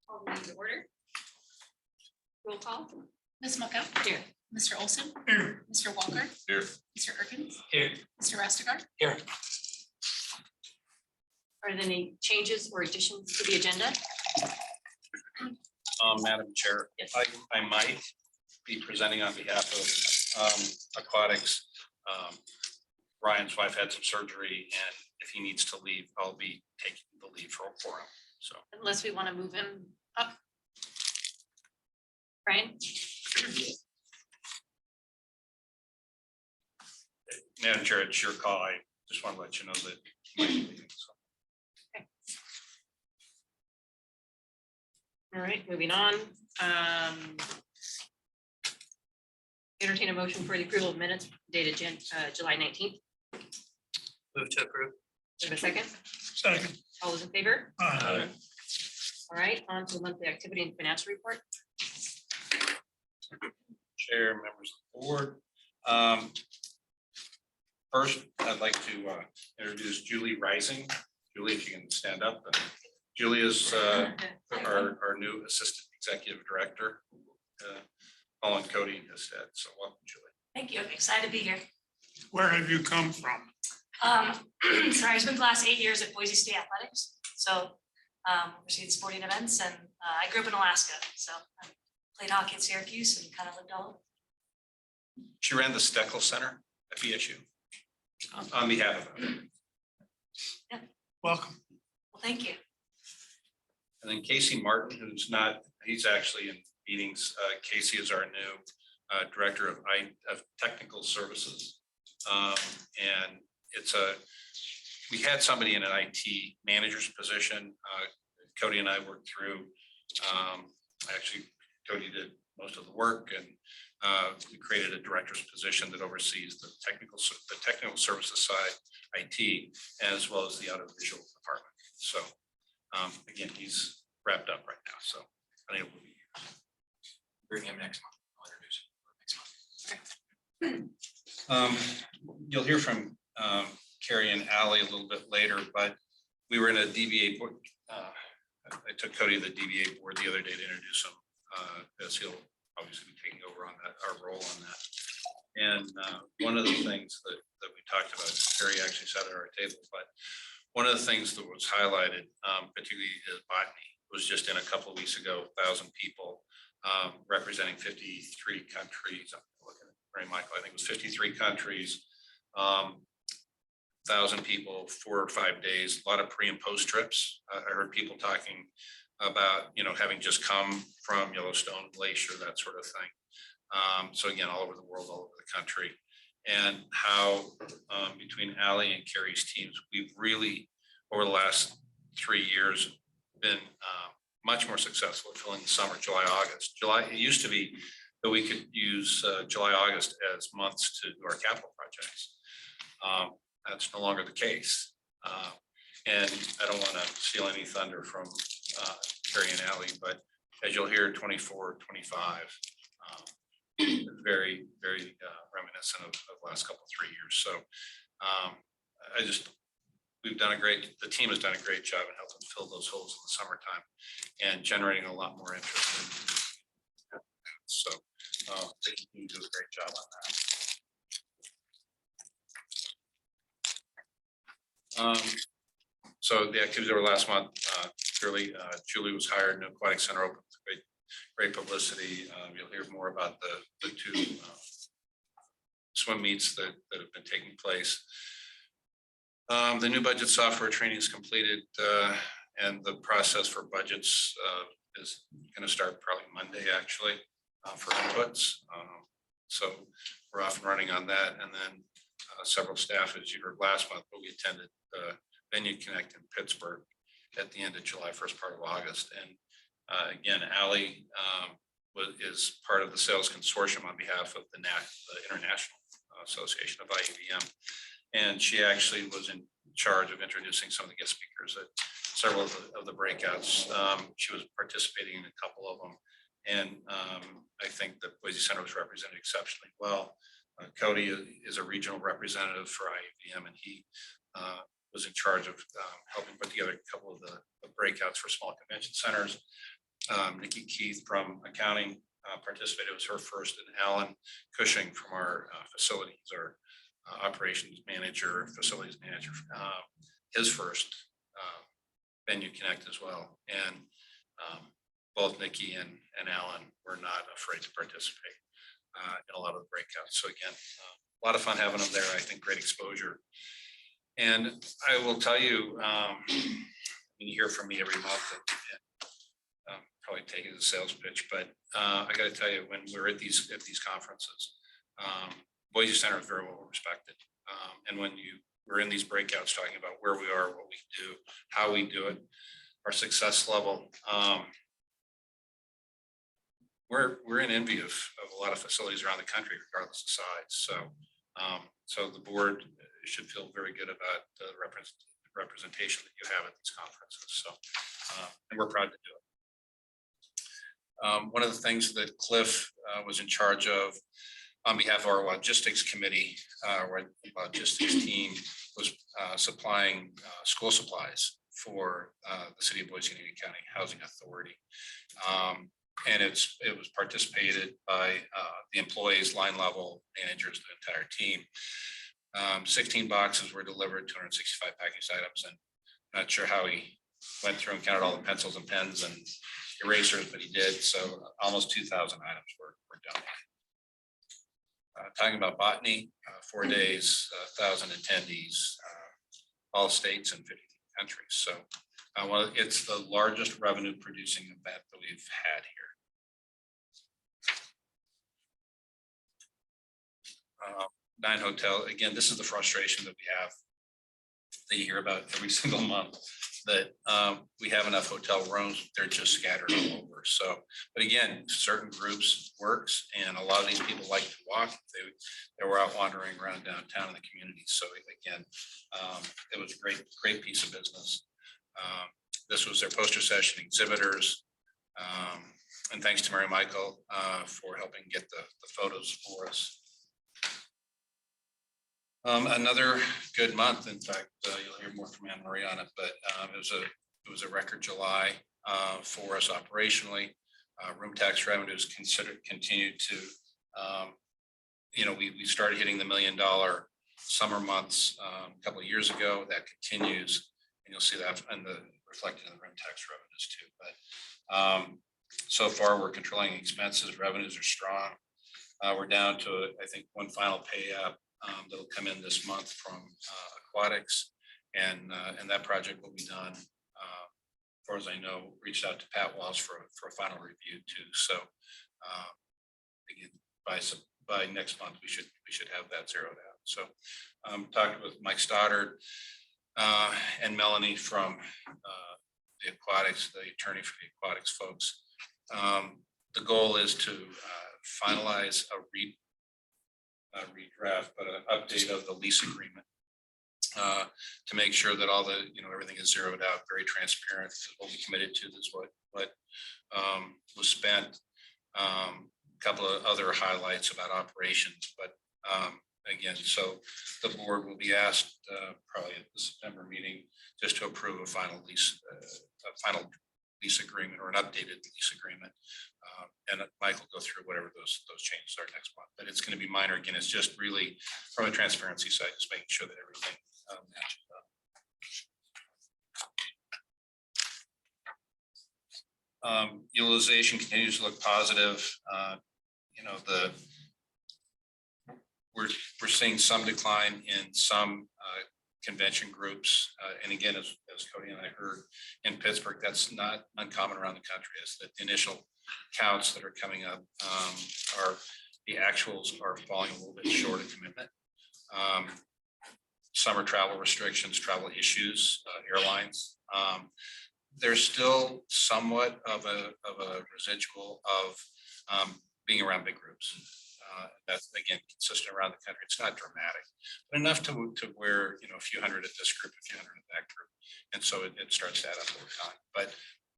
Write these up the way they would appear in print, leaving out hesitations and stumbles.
Call the meeting to order. Roll call. Ms. Mucko. Here. Mr. Olson. Here. Mr. Walker. Here. Mr. Erkins. Here. Mr. Restigard. Here. Are there any changes or additions to the agenda? Madam Chair, Yes. I might be presenting on behalf of Aquatics. Ryan's wife had some surgery, and if he needs to leave, I'll be taking the lead for him. So Unless we want to move him up. Brian? Madam Chair, it's your call. I just want to let you know that he might be leaving, so. All right, moving on. Entertain a motion for the approval of minutes dated July 19th. Move to approve. Do I have a second? Second. All those in favor? Aye. All right, on to the monthly activity and financial report. Chair, members of the board. First, I'd like to introduce Julie Rising. Julie, if you can stand up. And Julie is our new Assistant Executive Director, following Cody instead. So welcome, Julie. Thank you. I'm excited to be here. Where have you come from? Sorry, I spent the last 8 years at Boise State Athletics. So overseeing sporting events, and I grew up in Alaska. So I played hockey at Syracuse and kind of lived all over. She ran the Steckel Center at BSU on behalf of them. Welcome. Well, thank you. And then Casey Martin, who's not, he's actually in meetings. Casey is our new Director of Technical Services. And we had somebody in an IT manager's position. Cody and I worked through, actually Cody did most of the work, and we created a director's position that oversees the technical services side, IT, as well as the audiovisual department. So again, he's wrapped up right now, so I think we'll be here. Bring him next month. I'll introduce him next month. You'll hear from Carrie and Allie a little bit later, but we were in a DBA board. I took Cody to the DBA board the other day to introduce him, as he'll obviously be taking over on that, our role on that. And one of the things that we talked about, Carrie actually sat at our table, but one of the things that was highlighted, particularly is botany, was just in a couple of weeks ago, 1,000 people representing 53 countries. I'm looking at Ray Michael, I think it was 53 countries, 1,000 people, 4 or 5 days, a lot of pre and post trips. I heard people talking about, having just come from Yellowstone, Glacier, that sort of thing. So again, all over the world, all over the country. And how between Allie and Carrie's teams, we've really, over the last 3 years, been much more successful at filling the summer, July, August. It used to be that we could use July, August as months to do our capital projects. That's no longer the case. And I don't want to steal any thunder from Carrie and Allie, but as you'll hear, 24, 25, very, very reminiscent of the last couple, 3 years. So the team has done a great job in helping fill those holes in the summertime and generating a lot more interest. So they continue to do a great job on that. So the activities over last month, clearly Julie was hired, new aquatic center open, great publicity. You'll hear more about the 2 swim meets that have been taking place. The new budget software training is completed, and the process for budgets is going to start probably Monday, actually, for inputs. So we're off and running on that. And then several staff, as you heard last month, but we attended Venue Connect in Pittsburgh at the end of July, first part of August. And again, Allie is part of the sales consortium on behalf of the International Association of IEVM. And she actually was in charge of introducing some of the guest speakers at several of the breakouts. She was participating in a couple of them. And I think that Boise Center was represented exceptionally well. Cody is a regional representative for IEVM, and he was in charge of helping put together a couple of the breakouts for small convention centers. Nikki Keith from accounting participated. It was her first, and Alan Cushing from our facilities, our operations manager, facilities manager, his first Venue Connect as well. And both Nikki and Alan were not afraid to participate in a lot of the breakouts. So again, a lot of fun having them there. I think great exposure. And I will tell you, you hear from me every month, and probably take it as a sales pitch, but I got to tell you, when we're at these conferences, Boise Center is very well respected. And when we're in these breakouts talking about where we are, what we do, how we do it, our success level, we're in envy of a lot of facilities around the country, regardless of size. So, so the board should feel very good about the representation that you have at these conferences. So, and we're proud to do it. One of the things that Cliff was in charge of on behalf of our logistics committee, our logistics team was supplying school supplies for the city of Boise and Union County Housing Authority. And it was participated by the employees, line level managers, the entire team. 16 boxes were delivered, 265 packaged items, and I'm not sure how he went through and counted all the pencils and pens and erasers, but he did. So almost 2,000 items were done. Talking about botany, 4 days, 1,000 attendees, all states and 50 countries. So well, it's the largest revenue producing event that we've had here. 9 hotel. Again, this is the frustration that we have that you hear about every single month, that we have enough hotel rooms, they're just scattered all over. So, but again, certain groups works, and a lot of these people like to walk. They were out wandering around downtown in the community. So again, it was a great piece of business. This was their poster session, exhibitors, and thanks to Mary Michael for helping get the photos for us. Another good month. In fact, you'll hear more from Anne Marie on it, but it was a record July for us operationally. Room tax revenues continued to, we started hitting the $1 million summer months a couple of years ago. That continues, and you'll see that reflected in the room tax revenues too. But so far, we're controlling expenses. Revenues are strong. We're down to, I think, one final pay app that'll come in this month from Aquatics, and that project will be done. As far as I know, reached out to Pat Walsh for a final review too. So again, by next month, we should have that zeroed out. So talking with Mike Stoddard and Melanie from the Aquatics, the attorney for the Aquatics folks. The goal is to finalize a redraft, but an update of the lease agreement to make sure that all the, everything is zeroed out, very transparent. What we committed to is what was spent. A couple of other highlights about operations, but again, so the board will be asked probably at the September meeting just to approve a final lease agreement or an updated lease agreement. And Mike will go through whatever those changes are next month, but it's going to be minor. Again, it's just really from a transparency side, just making sure that everything matches up. Utilization continues to look positive. We're seeing some decline in some convention groups. And again, as Cody and I heard in Pittsburgh, that's not uncommon around the country. As the initial counts that are coming up the actuals are falling a little bit short of commitment. Summer travel restrictions, travel issues, airlines. There's still somewhat of a residual of being around big groups. That's again consistent around the country. It's not dramatic, but enough to where a few hundred at this group, a few hundred at that group, and so it starts to add up over time.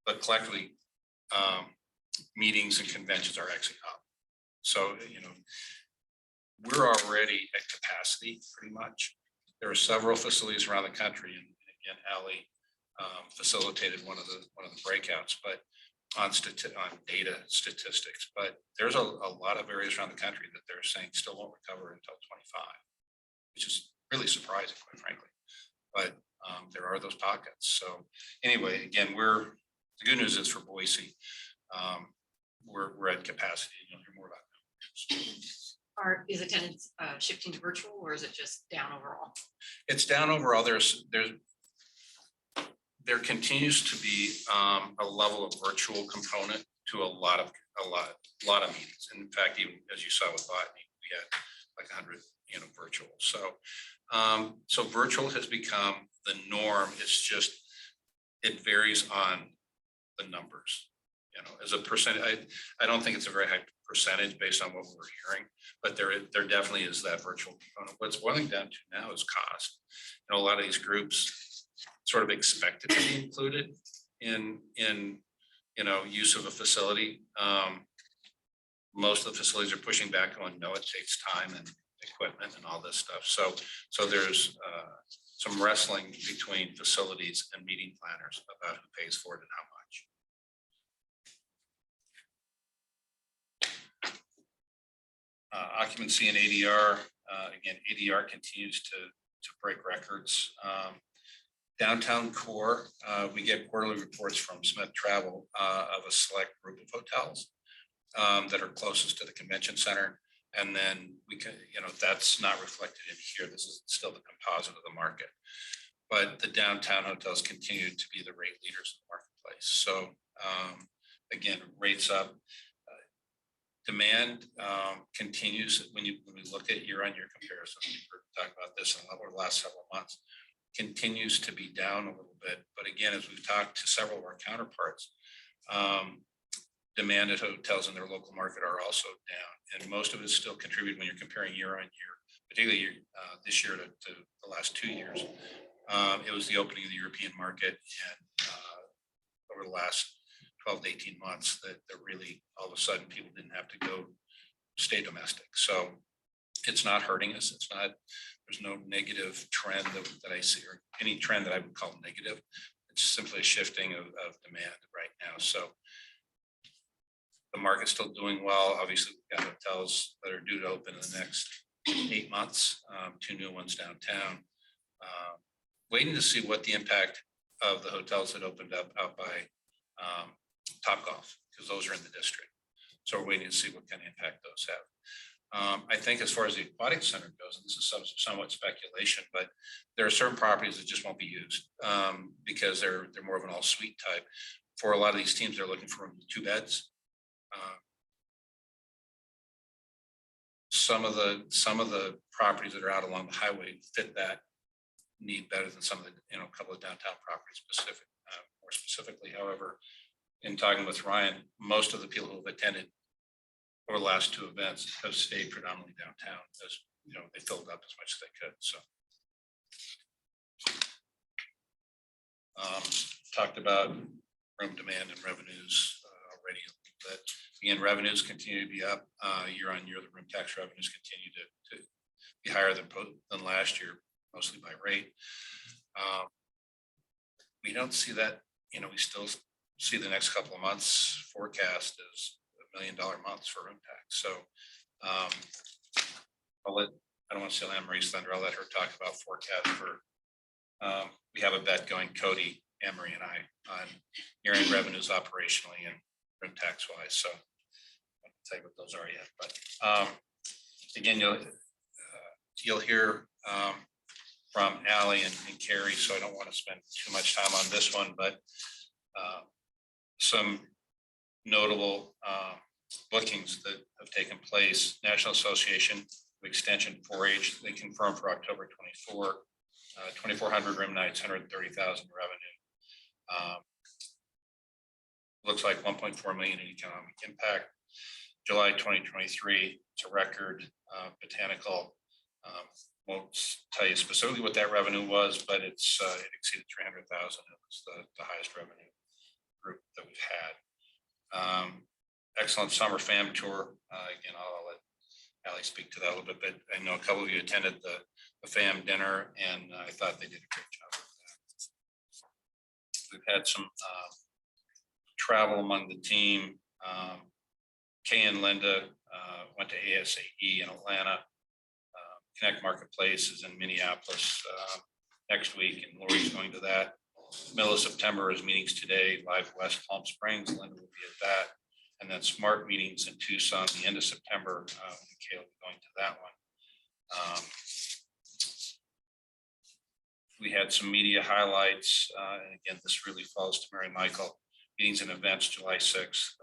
But collectively, meetings and conventions are actually up. So we're already at capacity pretty much. There are several facilities around the country, and again, Allie facilitated one of the breakouts, but on data statistics, but there's a lot of areas around the country that they're saying still won't recover until 25, which is really surprising, quite frankly. But there are those pockets. So anyway, again, the good news is for Boise, we're at capacity. You'll hear more about that. Is attendance shifting to virtual, or is it just down overall? It's down overall. There continues to be a level of virtual component to a lot of meetings. And in fact, even as you saw with Botany, we had like 100, virtual. So virtual has become the norm. It's just, it varies on the numbers, as a percent. I don't think it's a very high percentage based on what we're hearing, but there definitely is that virtual component. What's boiling down to now is cost. A lot of these groups sort of expected to be included in use of a facility. Most of the facilities are pushing back on, no, it takes time and equipment and all this stuff. So there's some wrestling between facilities and meeting planners about who pays for it and how much. Occupancy and ADR, again, ADR continues to break records. Downtown core, we get quarterly reports from Smith Travel of a select group of hotels that are closest to the convention center. And then we can, that's not reflected in here. This is still the composite of the market. But the downtown hotels continue to be the rate leaders in the marketplace. So again, rates up. Demand continues when we look at year-on-year comparisons. We've talked about this over the last several months. Continues to be down a little bit, but again, as we've talked to several of our counterparts, demand at hotels in their local market are also down, and most of it still contribute when you're comparing year-on-year, particularly this year to the last 2 years. It was the opening of the European market, and over the last 12 to 18 months that really all of a sudden people didn't have to go stay domestic. So it's not hurting us. It's not, there's no negative trend that I see, or any trend that I would call negative. It's simply a shifting of demand right now. So the market's still doing well. Obviously, we've got hotels that are due to open in the next 8 months, 2 new ones downtown. Waiting to see what the impact of the hotels that opened up out by Topgolf, because those are in the district. So we're waiting to see what kind of impact those have. I think as far as the aquatic center goes, and this is somewhat speculation, but there are certain properties that just won't be used because they're more of an all suite type. For a lot of these teams, they're looking for 2 beds. Some of the properties that are out along the highway fit that need better than some of the, a couple of downtown properties more specifically. However, in talking with Ryan, most of the people who have attended over the last 2 events have stayed predominantly downtown, as they filled up as much as they could. So talked about room demand and revenues already a little bit. Again, revenues continue to be up year on year. The room tax revenues continue to be higher than last year, mostly by rate. We don't see that, we still see the next couple of months forecast as $1 million months for room tax. So I don't want to steal Anne Marie's thunder. I'll let her talk about forecast for, we have a bet going, Cody, Anne Marie and I, on year-end revenues operationally and room tax wise. So I won't tell you what those are yet, but again, you'll hear from Allie and Carrie, so I don't want to spend too much time on this one, but some notable bookings that have taken place. National Association of Extension 4-H, they confirmed for October 24, 2,400 room nights, 130,000 revenue. Looks like 1.4 million in economic impact. July 2023, it's a record. Botanical, won't tell you specifically what that revenue was, but it exceeded 300,000. It was the highest revenue group that we've had. Excellent summer fam tour. Again, I'll let Allie speak to that a little bit, but I know a couple of you attended the fam dinner, and I thought they did a great job with that. We've had some travel among the team. Kay and Linda went to ASAE in Atlanta. Connect Marketplace is in Minneapolis next week, and Lori's going to that. Middle of September is Meetings Today, Live West Palm Springs. Linda will be at that. And then Smart Meetings in Tucson, the end of September. Kay will be going to that one. We had some media highlights, and again, this really falls to Mary Michael. Meetings and events, July 6th.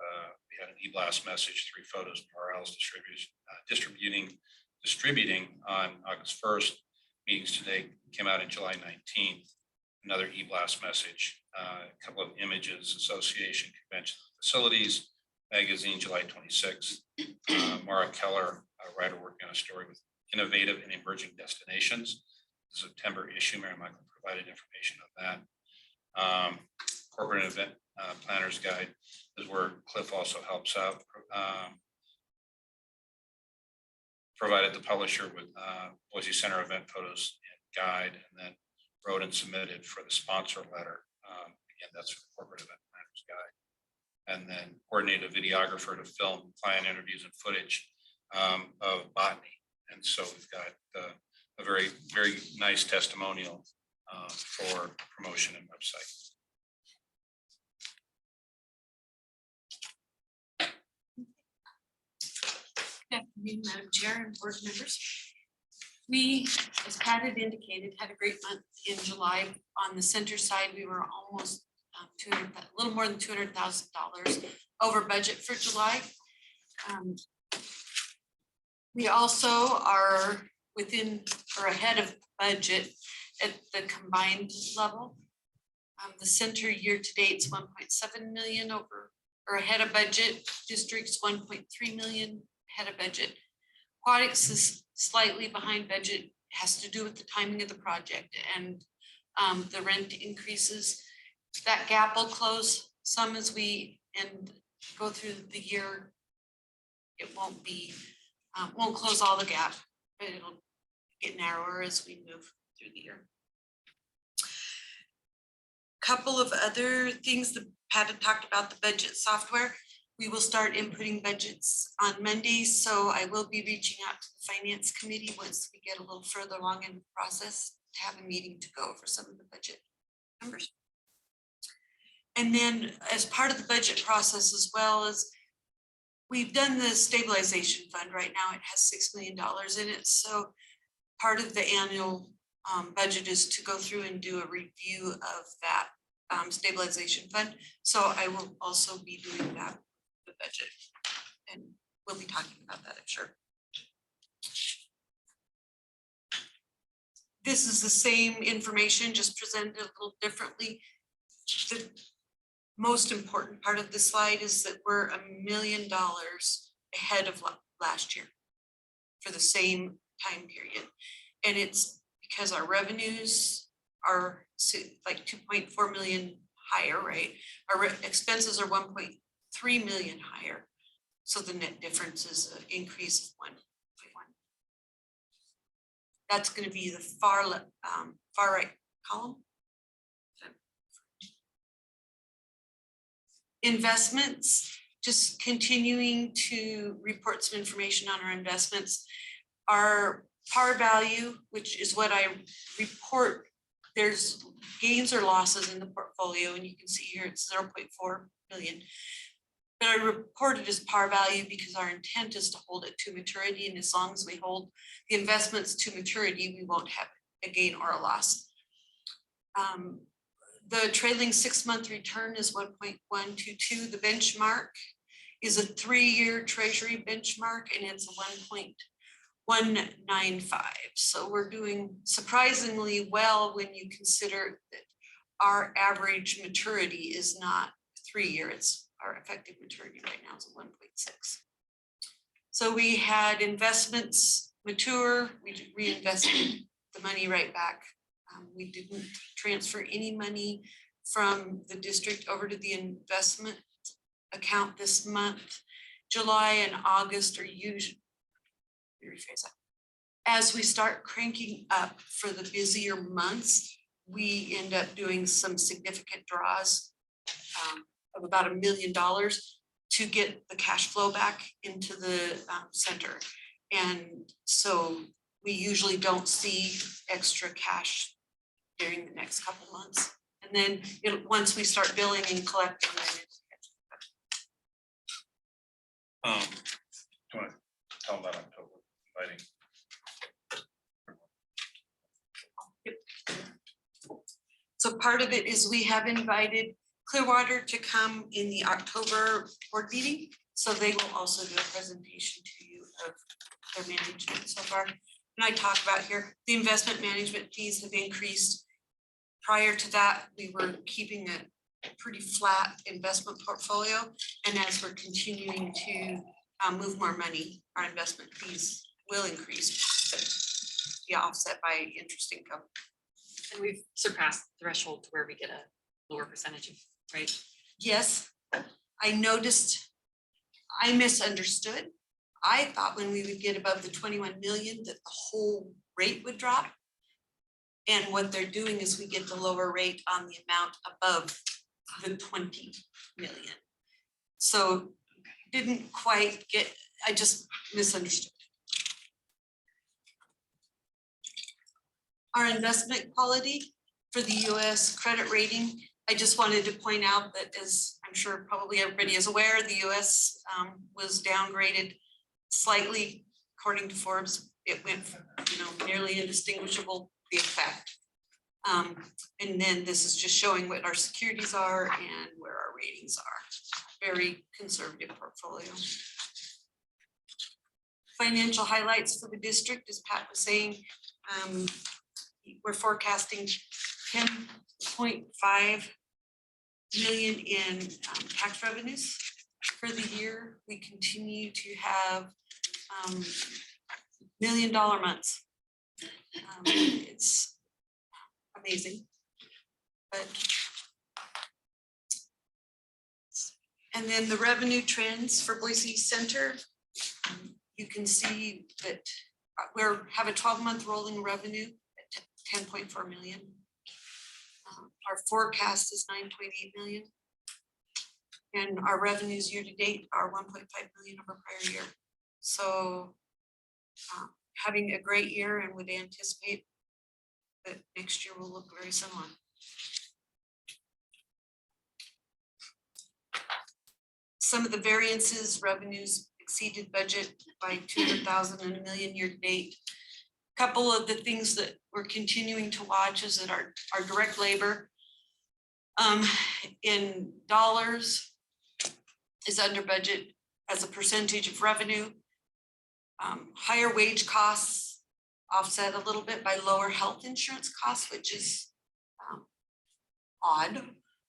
We had an e-blast message, 3 photos of RL's distributing on August 1st. Meetings Today came out on July 19th. Another e-blast message, a couple of images, association, convention facilities, magazine, July 26th. Mara Keller, a writer working on a story with innovative and emerging destinations. The September issue, Mary Michael provided information on that. Corporate event planner's guide is where Cliff also helps out. Provided the publisher with Boise Center event photos and guide, and then wrote and submitted for the sponsor letter. Again, that's for the corporate event planner's guide. And then coordinated a videographer to film client interviews and footage of botany. And so we've got a very, very nice testimonial for promotion and website. Good afternoon, Madam Chair and board members. We, as Pat had indicated, had a great month in July. On the center side, we were almost a little more than $200,000 over budget for July. We also are within or ahead of budget at the combined level. The center year to date is 1.7 million over or ahead of budget. Districts 1.3 million ahead of budget. Aquatics is slightly behind budget, has to do with the timing of the project and the rent increases. That gap will close some as we go through the year. It won't be, won't close all the gap, but it'll get narrower as we move through the year. Couple of other things that Pat had talked about, the budget software. We will start inputting budgets on Monday, so I will be reaching out to the finance committee once we get a little further along in the process to have a meeting to go over some of the budget numbers. And then as part of the budget process, as well as we've done the stabilization fund right now, it has $6 million in it. So part of the annual budget is to go through and do a review of that stabilization fund. So I will also be doing that, the budget, and we'll be talking about that, I'm sure. This is the same information, just presented a little differently. The most important part of this slide is that we're $1 million ahead of last year for the same time period. And it's because our revenues are like 2.4 million higher, right? Our expenses are 1.3 million higher. So the net difference is an increase of 1.1. That's going to be the far right column. Investments, just continuing to report some information on our investments. Our par value, which is what I report, there's gains or losses in the portfolio, and you can see here it's 0.4 billion. But I report it as par value because our intent is to hold it to maturity, and as long as we hold the investments to maturity, we won't have a gain or a loss. The trailing 6-month return is 1.122. The benchmark is a 3-year treasury benchmark, and it's a 1.195. So we're doing surprisingly well when you consider that our average maturity is not 3-year, it's our effective maturity right now is a 1.6. So we had investments mature, we reinvested the money right back. We didn't transfer any money from the district over to the investment account this month. July and August are usually, rephrase that. As we start cranking up for the busier months, we end up doing some significant draws of about $1 million to get the cash flow back into the center. And so we usually don't see extra cash during the next couple months. And then once we start billing and collecting, then it's. Do you want to tell them about October inviting? So part of it is we have invited Clearwater to come in the October board meeting. So they will also do a presentation to you of their management so far. And I talk about here, the investment management fees have increased. Prior to that, we were keeping a pretty flat investment portfolio. And as we're continuing to move more money, our investment fees will increase, but be offset by interest income. And we've surpassed the threshold to where we get a lower percentage of, right? Yes, I noticed, I misunderstood. I thought when we would get above the 21 million that the whole rate would drop. And what they're doing is we get the lower rate on the amount above the 20 million. So didn't quite get, I just misunderstood. Our investment quality for the US credit rating, I just wanted to point out that, as I'm sure probably everybody is aware, the US was downgraded slightly. According to Forbes, it went from, nearly indistinguishable, the effect. And then this is just showing what our securities are and where our ratings are. Very conservative portfolio. Financial highlights for the district, as Pat was saying, we're forecasting 10.5 million in tax revenues for the year. We continue to have $1 million months. It's amazing, but and then the revenue trends for Boise Center, you can see that we have a 12-month rolling revenue at 10.4 million. Our forecast is 9.8 million. And our revenues year to date are 1.5 million over prior year. So having a great year, and would anticipate that next year will look very similar. Some of the variances, revenues exceeded budget by 200,000 and $1 million year to date. Couple of the things that we're continuing to watch is that our direct labor in dollars is under budget as a percentage of revenue. Higher wage costs offset a little bit by lower health insurance costs, which is odd,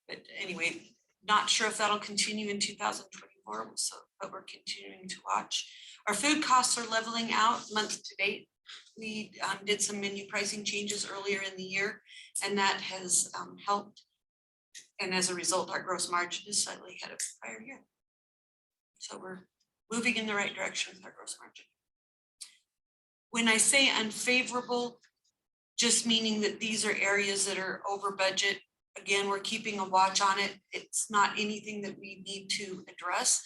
but anyway, not sure if that'll continue in 2024, so but we're continuing to watch. Our food costs are leveling out month to date. We did some menu pricing changes earlier in the year, and that has helped. And as a result, our gross margin is slightly ahead of prior year. So we're moving in the right direction with our gross margin. When I say unfavorable, just meaning that these are areas that are over budget. Again, we're keeping a watch on it. It's not anything that we need to address.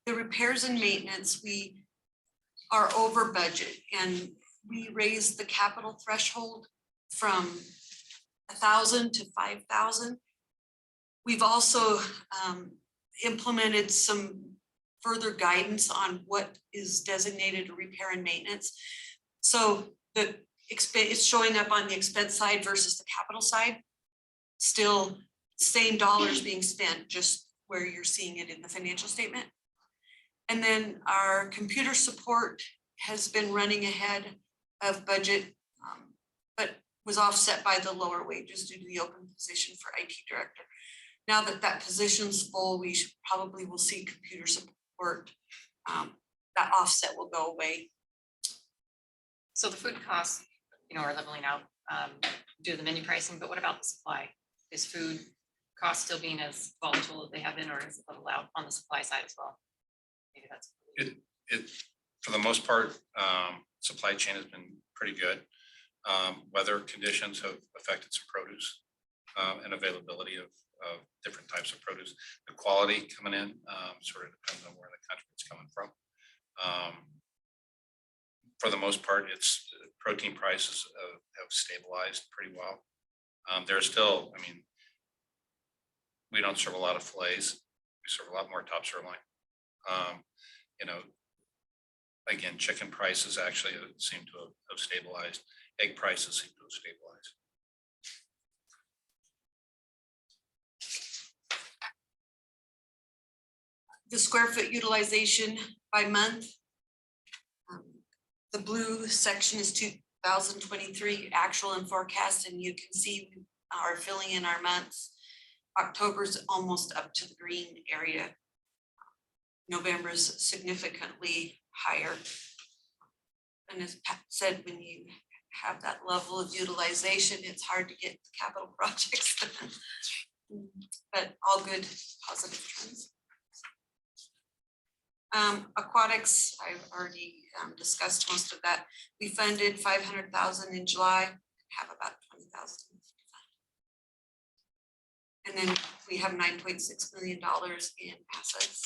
The repairs and maintenance, we are over budget, and we raised the capital threshold from 1,000 to 5,000. We've also implemented some further guidance on what is designated repair and maintenance. So it's showing up on the expense side versus the capital side. Still same dollars being spent, just where you're seeing it in the financial statement. And then our computer support has been running ahead of budget, but was offset by the lower wages due to the open position for IT director. Now that that position's full, we probably will see computer support. That offset will go away. So the food costs, are leveling out due to the menu pricing, but what about the supply? Is food costs still being as volatile as they have been, or is it leveled out on the supply side as well? Maybe that's It for the most part, supply chain has been pretty good. Weather conditions have affected some produce and availability of different types of produce. The quality coming in sort of depends on where the country it's coming from. For the most part, it's protein prices have stabilized pretty well. There's still, I mean, we don't serve a lot of fillets. We serve a lot more top sirloin. You know, again, chicken prices actually seem to have stabilized. Egg prices seem to have stabilized. The square foot utilization by month. The blue section is 2023 actual and forecast, and you can see we are filling in our months. October's almost up to the green area. November's significantly higher. And as Pat said, when you have that level of utilization, it's hard to get capital projects done. But all good, positive trends. Aquatics, I've already discussed most of that. We funded 500,000 in July, have about 20,000. And then we have $9.6 million in assets.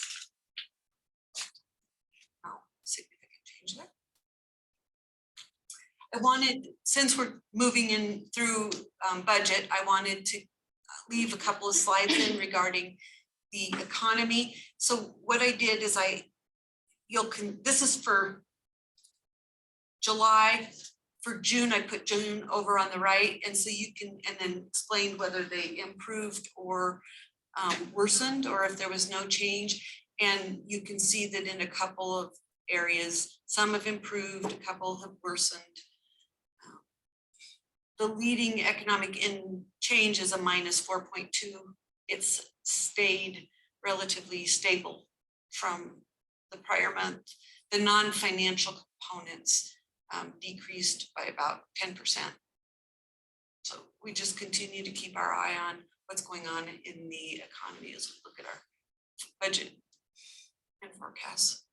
No significant change there. I wanted, since we're moving in through budget, I wanted to leave a couple of slides in regarding the economy. So what I did is this is for July. For June, I put June over on the right, and so you can, and then explain whether they improved or worsened, or if there was no change. And you can see that in a couple of areas, some have improved, a couple have worsened. The leading economic change is a -4.2. It's stayed relatively stable from the prior month. The non-financial components decreased by about 10%. So we just continue to keep our eye on what's going on in the economy as we look at our budget and forecasts.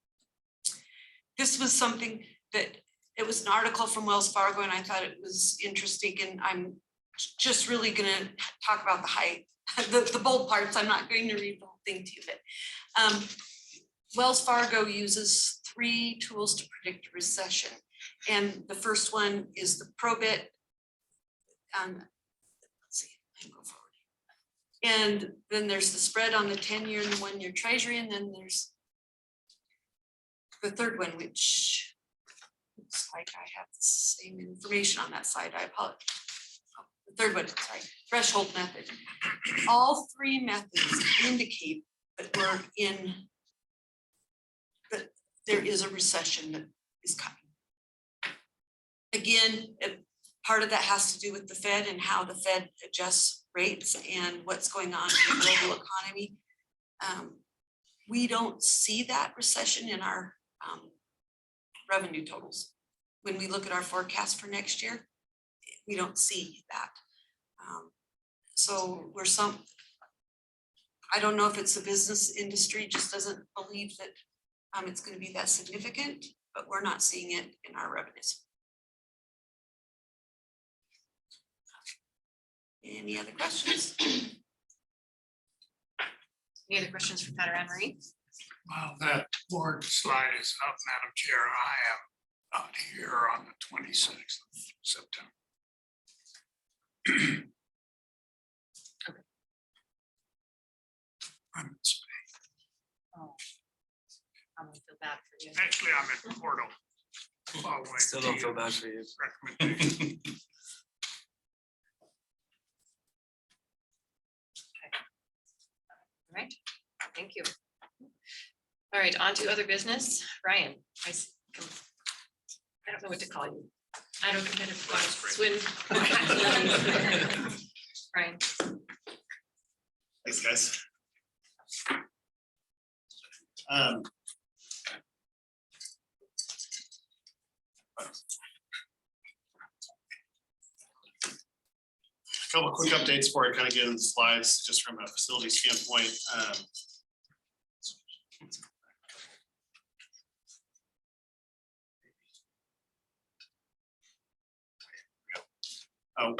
This was something that, it was an article from Wells Fargo, and I thought it was interesting, and I'm just really gonna talk about the bold parts. I'm not going to read the whole thing to you, but Wells Fargo uses 3 tools to predict a recession. And the first one is the Probit. Let's see, I can go forward. And then there's the spread on the 10-year and the 1-year treasury. And then there's the third one, which looks like I have the same information on that side. I apologize. The third one, sorry, threshold method. All 3 methods indicate that we're in, that there is a recession that is coming. Again, part of that has to do with the Fed and how the Fed adjusts rates and what's going on in the global economy. We don't see that recession in our revenue totals. When we look at our forecast for next year, we don't see that. So I don't know if it's the business industry just doesn't believe that it's going to be that significant, but we're not seeing it in our revenues. Any other questions? Any other questions for Pat or Anne Marie? Well, that board slide is up, Madam Chair. I am not here on the 26th of September. Okay. I'm in Spain. Oh, I'm gonna feel bad for you. Actually, I'm at Porto. following Still don't feel the bad for you. recommendation. All right, thank you. All right, on to other business. Ryan, I don't know what to call you. I don't competitive swim. Ryan. Thanks, guys. A couple of quick updates before I kind of get into the slides, just from a facility standpoint.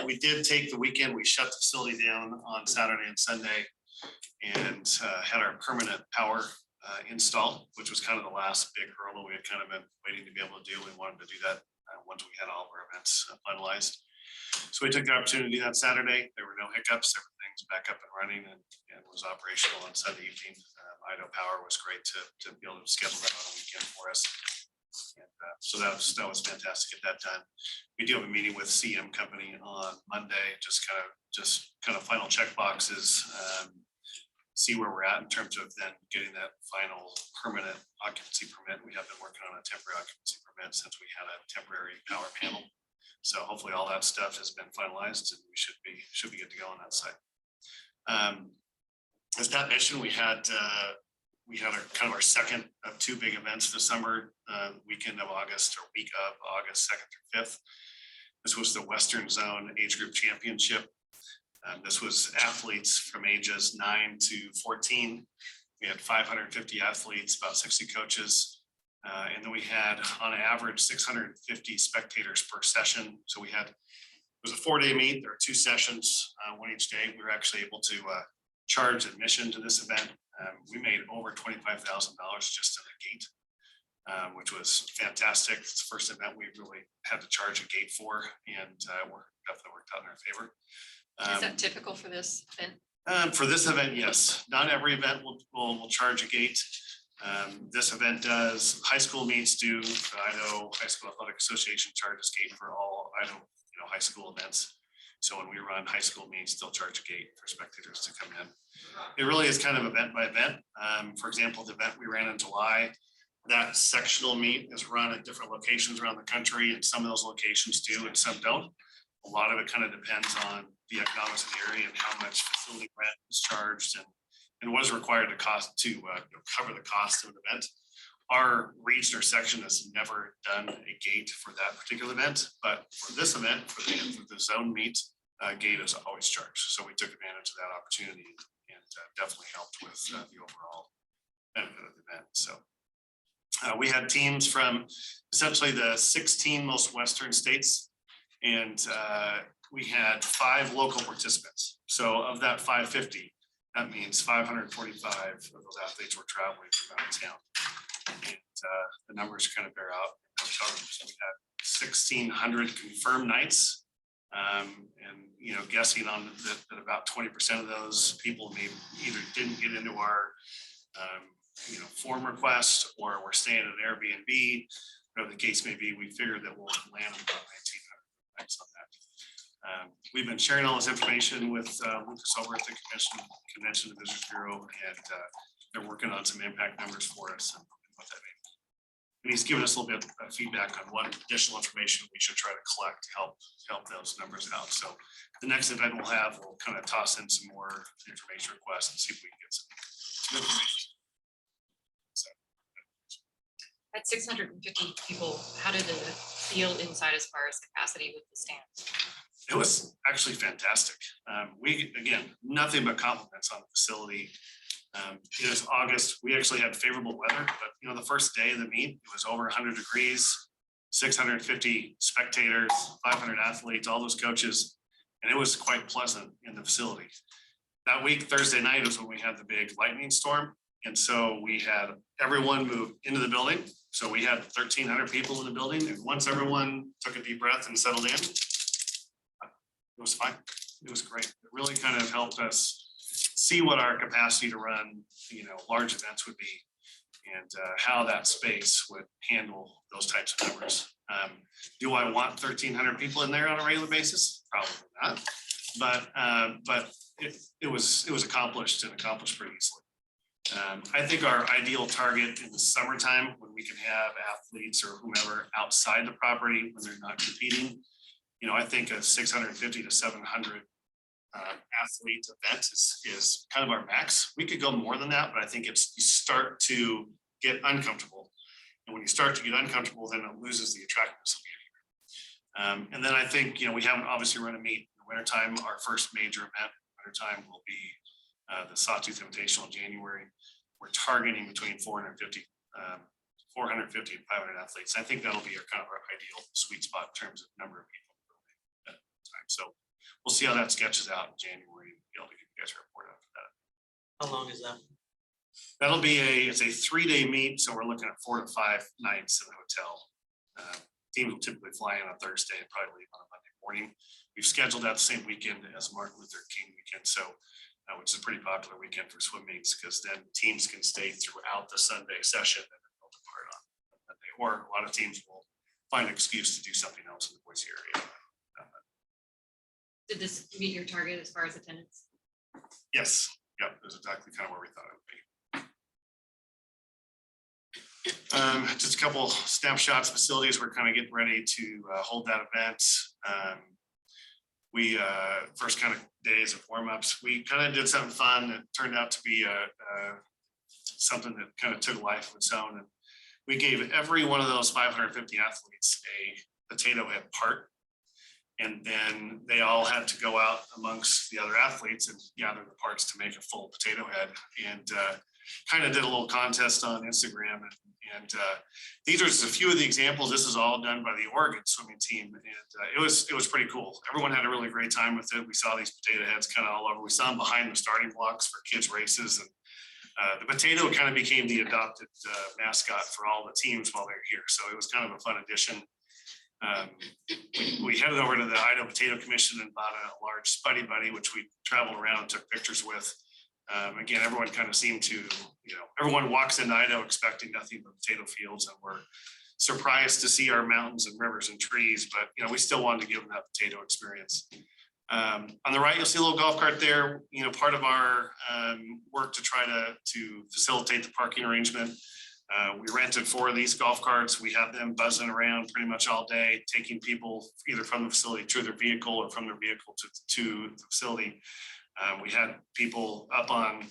We did take the weekend, we shut the facility down on Saturday and Sunday and had our permanent power installed, which was kind of the last big hurdle we had kind of been waiting to be able to do. We wanted to do that once we had all of our events finalized. So we took the opportunity to do that Saturday. There were no hiccups. Everything's back up and running and was operational on Sunday evening. Idaho Power was great to be able to schedule that on a weekend for us. And so that was fantastic to get that done. We do have a meeting with CM Company on Monday, just kind of final check boxes. See where we're at in terms of then getting that final permanent occupancy permit. We have been working on a temporary occupancy permit since we had a temporary power panel. So hopefully all that stuff has been finalized and we should be good to go on that side. As Pat mentioned, we had our kind of our second of two big events this summer, weekend of August or week of August 2nd through 5th. This was the Western Zone Age Group Championship. This was athletes from ages 9 to 14. We had 550 athletes, about 60 coaches. And then we had on average 650 spectators per session. So it was a 4-day meet. There were 2 sessions, one each day. We were actually able to charge admission to this event. We made over $25,000 just in the gate, which was fantastic. It's the first event we really had to charge a gate for, and definitely worked out in our favor. Is that typical for this event? For this event, yes. Not every event will charge a gate. This event does. High school meets do. The Idaho High School Athletic Association charges gate for all Idaho high school events. So when we run high school meets, they'll charge a gate for spectators to come in. It really is kind of event by event. For example, the event we ran in July, that sectional meet is run at different locations around the country, and some of those locations do and some don't. A lot of it kind of depends on the economics of the area and how much facility rent is charged and what is required to cover the cost of an event. Our region or section has never done a gate for that particular event, but for this event, for the zone meet, gate is always charged. So we took advantage of that opportunity and definitely helped with the overall benefit of the event. So we had teams from essentially the 16 most western states, and we had 5 local participants. So of that 550, that means 545 of those athletes were traveling from out of town. And the numbers kind of bear out. So we had 1,600 confirmed nights, and guessing on that about 20% of those people either didn't get into our form request or were staying at an Airbnb, whatever the case may be. We figured that we'll land about 1,900 nights on that. We've been sharing all this information with Lucas over at the Convention and Visitors Bureau, and they're working on some impact numbers for us and what that means. And he's given us a little bit of feedback on what additional information we should try to collect to help those numbers out. So the next event we'll kind of toss in some more information requests and see if we can get some information. So. At 650 people, how did it feel inside as far as capacity with the stands? It was actually fantastic. We, again, nothing but compliments on the facility. It was August. We actually had favorable weather, but the first day of the meet, it was over 100 degrees, 650 spectators, 500 athletes, all those coaches, and it was quite pleasant in the facility. That week, Thursday night, was when we had the big lightning storm, and so we had everyone move into the building. So we had 1,300 people in the building, and once everyone took a deep breath and settled in, it was fine. It was great. It really kind of helped us see what our capacity to run, large events would be, and how that space would handle those types of numbers. Do I want 1,300 people in there on a regular basis? Probably not. But it was accomplished pretty easily. I think our ideal target in the summertime, when we can have athletes or whomever outside the property when they're not competing, I think a 650 to 700 athlete event is kind of our max. We could go more than that, but I think you start to get uncomfortable. And when you start to get uncomfortable, then it loses the attractiveness of getting here. And then I think, we haven't obviously run a meet in the wintertime. Our first major event in the wintertime will be the Sawtooth Invitational in January. We're targeting between 450 and 500 athletes. I think that'll be kind of our ideal sweet spot in terms of number of people at the time. So we'll see how that sketches out in January and be able to give you guys a report after that. How long is that? That'll be it's a 3-day meet, so we're looking at 4 to 5 nights in the hotel. Teams will typically fly in on Thursday and probably leave on a Monday morning. We've scheduled that the same weekend as Martin Luther King weekend, so which is a pretty popular weekend for swim meets, because then teams can stay throughout the Sunday session and then they'll depart on Monday. Or a lot of teams will find an excuse to do something else in the Boise area. Did this meet your target as far as attendance? Yes, yep, that's exactly kind of where we thought it would be. Just a couple snapshots, facilities, we're kind of getting ready to hold that event. We first kind of days of warm-ups, we kind of did something fun that turned out to be something that kind of took a life of its own. And we gave every one of those 550 athletes a potato head part. And then they all had to go out amongst the other athletes and gather the parts to make a full potato head. And kind of did a little contest on Instagram. And these are just a few of the examples. This is all done by the Oregon swimming team. And it was pretty cool. Everyone had a really great time with it. We saw these potato heads kind of all over. We saw them behind the starting blocks for kids races. And the potato kind of became the adopted mascot for all the teams while they were here. So it was kind of a fun addition. We headed over to the Idaho Potato Commission and bought a large Spuddy Buddy, which we traveled around and took pictures with. Again, everyone kind of seemed to, everyone walks into Idaho expecting nothing but potato fields, and we're surprised to see our mountains and rivers and trees, but we still wanted to give them that potato experience. On the right, you'll see a little golf cart there. Part of our work to try to facilitate the parking arrangement. We rented 4 of these golf carts. We have them buzzing around pretty much all day, taking people either from the facility to their vehicle or from their vehicle to the facility. We had people up on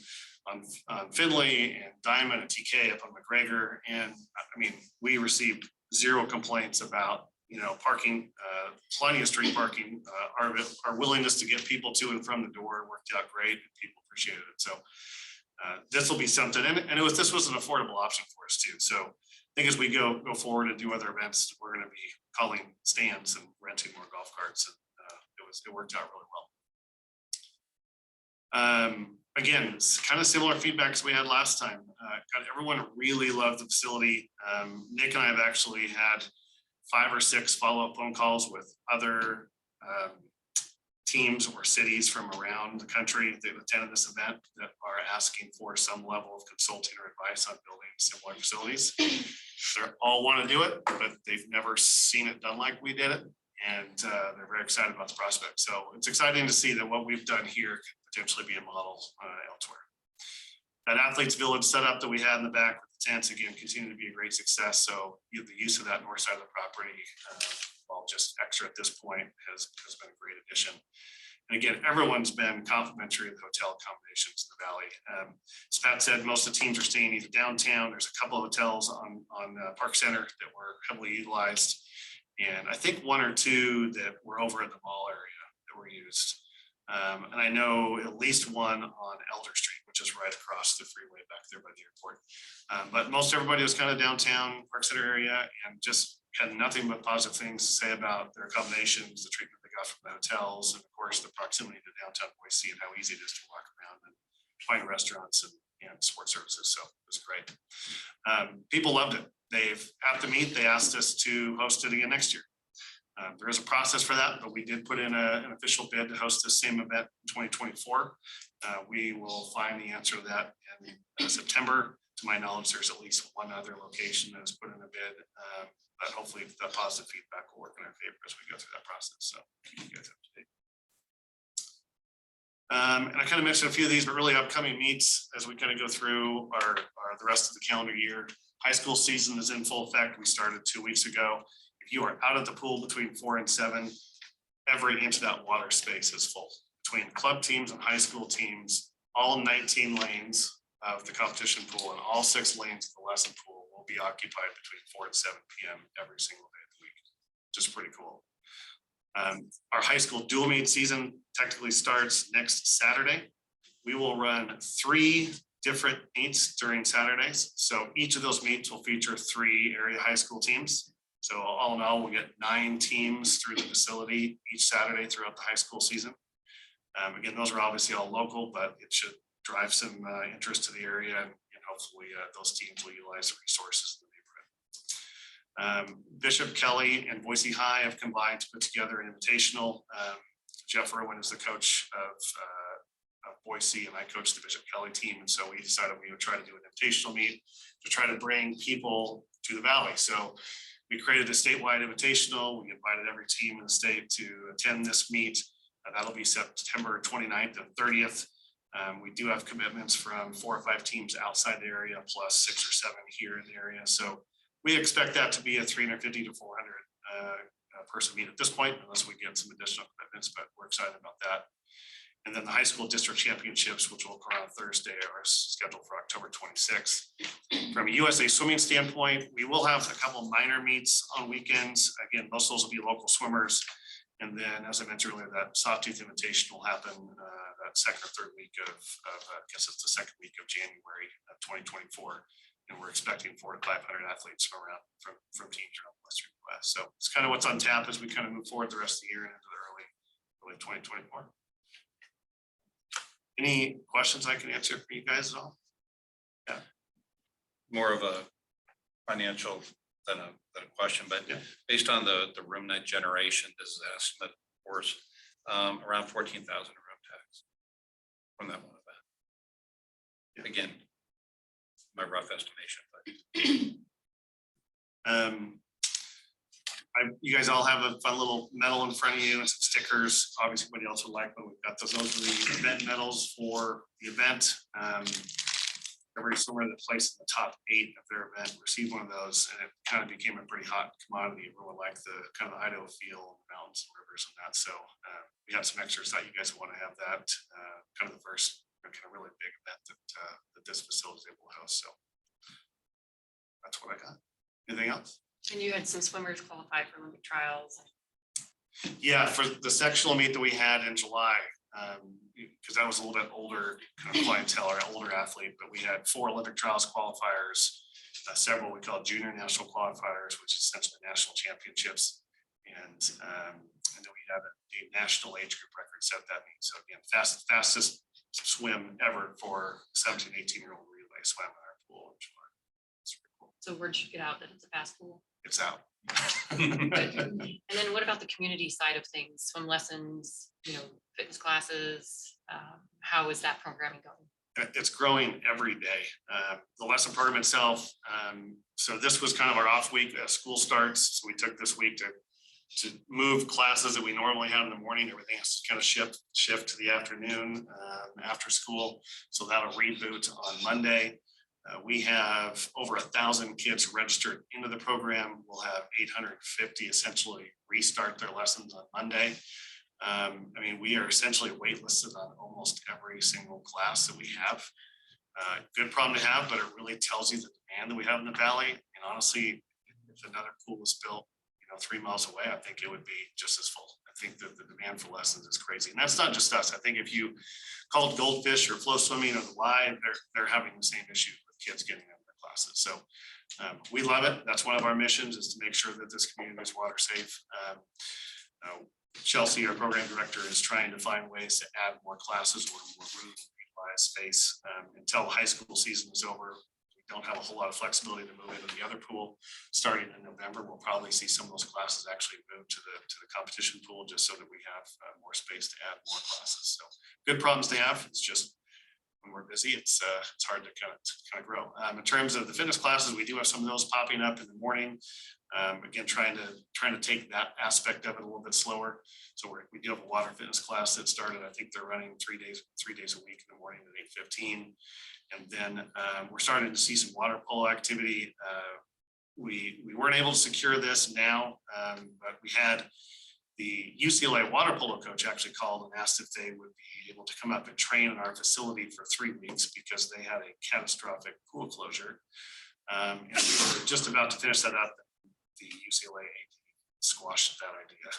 Finley and Diamond and TK up on McGregor. And I mean, we received 0 complaints about, parking, plenty of street parking. Our willingness to get people to and from the door worked out great, and people appreciated it. So this will be something, and this was an affordable option for us too. So I think as we go forward and do other events, we're going to be calling stands and renting more golf carts, and it worked out really well. Again, it's kind of similar feedback as we had last time. Everyone really loved the facility. Nick and I have actually had 5 or 6 follow-up phone calls with other teams or cities from around the country that attended this event that are asking for some level of consulting or advice on building similar facilities. They all want to do it, but they've never seen it done like we did it. And they're very excited about the prospect. So it's exciting to see that what we've done here could potentially be a model elsewhere. That athletes village setup that we had in the back with the tents, again, continue to be a great success. So the use of that north side of the property, while just extra at this point, has been a great addition. And again, everyone's been complimentary of the hotel accommodations in the valley. As Pat said, most of the teams are staying either downtown. There's a couple of hotels on Park Center that were heavily utilized. And I think 1 or 2 that were over in the mall area that were used. And I know at least one on Elder Street, which is right across the freeway back there by the airport. But most everybody was kind of downtown Park Center area and just had nothing but positive things to say about their accommodations, the treatment they got from the hotels, and of course the proximity to downtown Boise and how easy it is to walk around and find restaurants and sports services. So it was great. People loved it. At the meet, they asked us to host it again next year. There is a process for that, but we did put in an official bid to host the same event in 2024. We will find the answer to that in September. To my knowledge, there's at least one other location that has put in a bid, but hopefully the positive feedback will work in our favor as we go through that process. So keep you guys up to date. And I kind of mentioned a few of these, but really upcoming meets as we kind of go through the rest of the calendar year. High school season is in full effect. We started 2 weeks ago. If you are out at the pool between 4 and 7, every inch of that water space is full. Between club teams and high school teams, all 19 lanes of the competition pool and all 6 lanes of the lesson pool will be occupied between 4 and 7 p.m. every single day of the week. Just pretty cool. Our high school dual meet season technically starts next Saturday. We will run 3 different meets during Saturdays. So each of those meets will feature 3 area high school teams. So all in all, we'll get 9 teams through the facility each Saturday throughout the high school season. Again, those are obviously all local, but it should drive some interest to the area, and hopefully those teams will utilize the resources in the neighborhood. Bishop Kelly and Boise High have combined to put together an invitational. Jeff Irwin is the coach of Boise, and I coach the Bishop Kelly team, and so we decided we would try to do an invitational meet to try to bring people to the valley. So we created a statewide invitational. We invited every team in the state to attend this meet. That'll be September 29th and 30th. We do have commitments from 4 or 5 teams outside the area, plus 6 or 7 here in the area. So we expect that to be a 350 to 400 person meet at this point, unless we get some additional commitments, but we're excited about that. And then the high school district championships, which will occur on Thursday, are scheduled for October 26th. From a USA swimming standpoint, we will have a couple minor meets on weekends. Again, most of those will be local swimmers. And then, as I mentioned earlier, that Sawtooth Invitation will happen that second or third week of I guess it's the second week of January of 2024. And we're expecting 400 to 500 athletes from teams around the Western US. So it's kind of what's on tap as we kind of move forward the rest of the year and into the early 2024. Any questions I can answer for you guys at all? More of a financial than a question, but Yeah. based on the room night generation, this is an estimate, of course, around 14,000 room tax from that one event. Yeah. Again, my rough estimation, but you guys all have a fun little medal in front of you and some stickers. Obviously, everybody else would like, but we've got those. Those are the event medals for the event. Every swimmer that placed in the top 8 of their event received one of those, and it kind of became a pretty hot commodity. Everyone liked the kind of the Idaho feel, mountains and rivers and that. So we have some extras that you guys want to have that kind of the first kind of really big event that this facility is able to host. So that's what I got. Anything else? And you had some swimmers qualify for Olympic trials. Yeah, for the sectional meet that we had in July, because that was a little bit older kind of clientele or older athlete, but we had 4 Olympic trials qualifiers, several we call junior national qualifiers, which is essentially national championships. And then we had a national age group record set that meet. So again, fastest swim ever for 17, 18-year-old relay swam in our pool in July. It's pretty cool. So word should get out that it's a fast pool. It's out. And then what about the community side of things? Swim lessons, fitness classes? How is that programming going? It's growing every day. The lesson program itself. So this was kind of our off week as school starts. So we took this week to move classes that we normally have in the morning. Everything has to kind of shift to the afternoon after school. So that'll reboot on Monday. We have over 1,000 kids registered into the program. We'll have 850 essentially restart their lessons on Monday. We are essentially waitlisted on almost every single class that we have. Good problem to have, but it really tells you the demand that we have in the valley. And honestly, if another pool was built, 3 miles away, I think it would be just as full. I think that the demand for lessons is crazy. And that's not just us. I think if you called Goldfish or Flow Swimming or the Y, they're having the same issue with kids getting into their classes. So we love it. That's one of our missions, is to make sure that this community is water safe. Chelsea, our program director, is trying to find ways to add more classes or more room to utilize space until the high school season is over. We don't have a whole lot of flexibility to move into the other pool. Starting in November, we'll probably see some of those classes actually move to the competition pool, just so that we have more space to add more classes. So good problems to have. It's just when we're busy, it's hard to kind of grow. In terms of the fitness classes, we do have some of those popping up in the morning. Again, trying to take that aspect of it a little bit slower. So we do have a water fitness class that started. I think they're running 3 days a week in the morning at 8:15. And then we're starting to see some water polo activity. We weren't able to secure this now, but we had the UCLA water polo coach actually called and asked if they would be able to come up and train in our facility for 3 weeks, because they had a catastrophic pool closure. And we were just about to finish that up. The UCLA squashed that idea.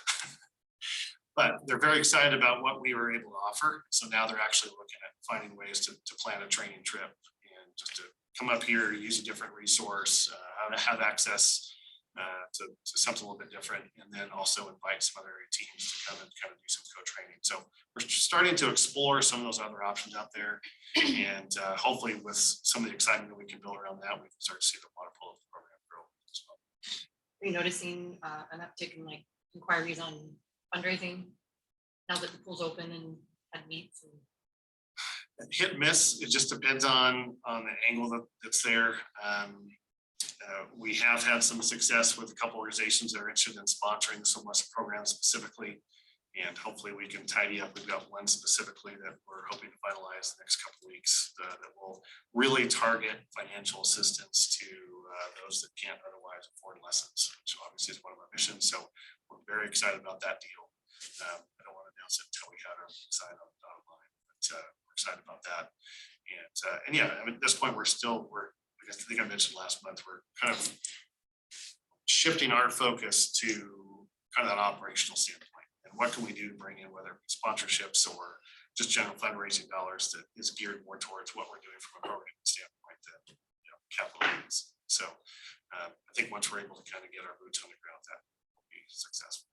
But they're very excited about what we were able to offer. So now they're actually looking at finding ways to plan a training trip and just to come up here, use a different resource, have access to something a little bit different, and then also invite some other teams to come and kind of do some co-training. So we're starting to explore some of those other options out there, and hopefully with some of the excitement that we can build around that, we can start to see the water polo program grow as well. Are you noticing an uptick in like inquiries on fundraising now that the pool's open and meets? And Hit and miss, it just depends on the angle that's there. We have had some success with a couple organizations that are interested in sponsoring some lesson programs specifically. And hopefully we can tidy up. We've got one specifically that we're hoping to finalize the next couple of weeks that will really target financial assistance to those that can't otherwise afford lessons, which obviously is one of our missions. So we're very excited about that deal. I don't want to announce it until we got our sign on the dotted line, but we're excited about that. And yeah, I mean, at this point, I think I mentioned last month, we're kind of shifting our focus to kind of that operational standpoint. And what can we do to bring in, whether it's sponsorships or just general fundraising dollars that is geared more towards what we're doing from a program standpoint that, capital needs. So I think once we're able to kind of get our boots on the ground, that will be successful.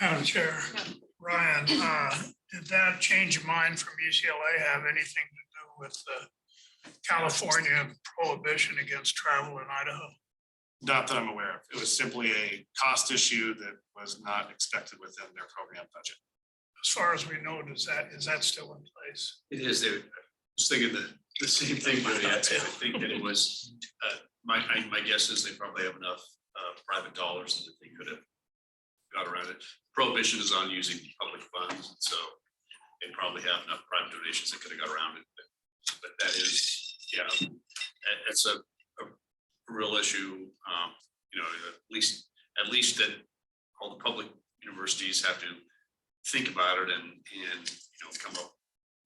Madam Chair, Ryan, did that change of mind from UCLA have anything to do with the California prohibition against travel in Idaho? Not that I'm aware of. It was simply a cost issue that was not expected within their program budget. As far as we know, is that still in place? It is. I was thinking the same thing, but I think that it was, my guess is they probably have enough private dollars that they could have got around it. Prohibition is on using public funds, so they probably have enough private donations that could have got around it. But that is, yeah, it's a real issue. At least that all the public universities have to think about it and come up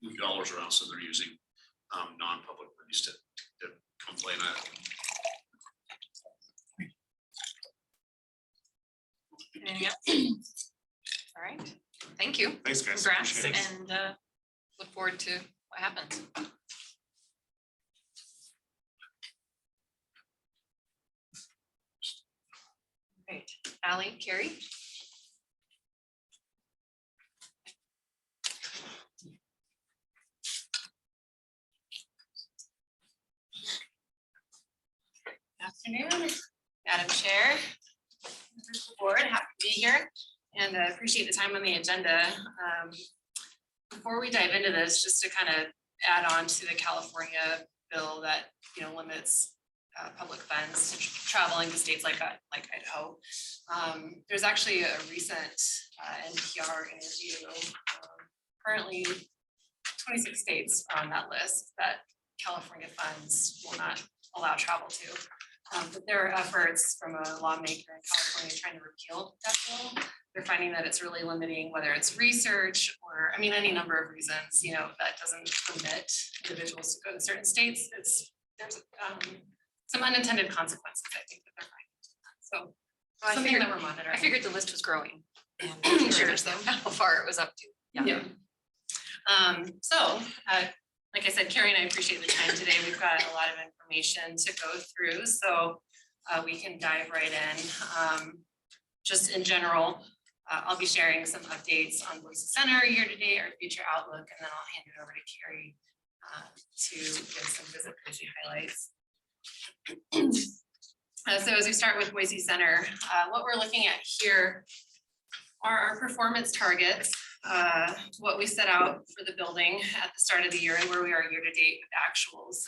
with dollars around, so they're using non-public monies to complain on it. anything else? All right, thank you. Thanks, guys. Congrats, Appreciate it. and look forward to what happens. Great, Ally, Carrie? Afternoon, Madam Chair, members of the board, happy to be here and appreciate the time on the agenda. Before we dive into this, just to kind of add on to the California bill that limits public funds to traveling to states like Idaho. There's actually a recent NPR interview. Currently, 26 states are on that list that California funds will not allow travel to. But there are efforts from a lawmaker in California trying to repeal that bill. They're finding that it's really limiting, whether it's research or, any number of reasons, that doesn't permit individuals to go to certain states. There's some unintended consequences, I think, that they're finding. So I something figured- that we're monitoring. I figured the list was growing. And I'm curious though how far it was up to. Yeah. Like I said, Carrie and I appreciate the time today. We've got a lot of information to go through, so we can dive right in. Just in general, I'll be sharing some updates on Boise Center year to date, our future outlook, and then I'll hand it over to Carrie to give some visit Boise highlights. So as we start with Boise Center, what we're looking at here are our performance targets, what we set out for the building at the start of the year and where we are year to date with actuals.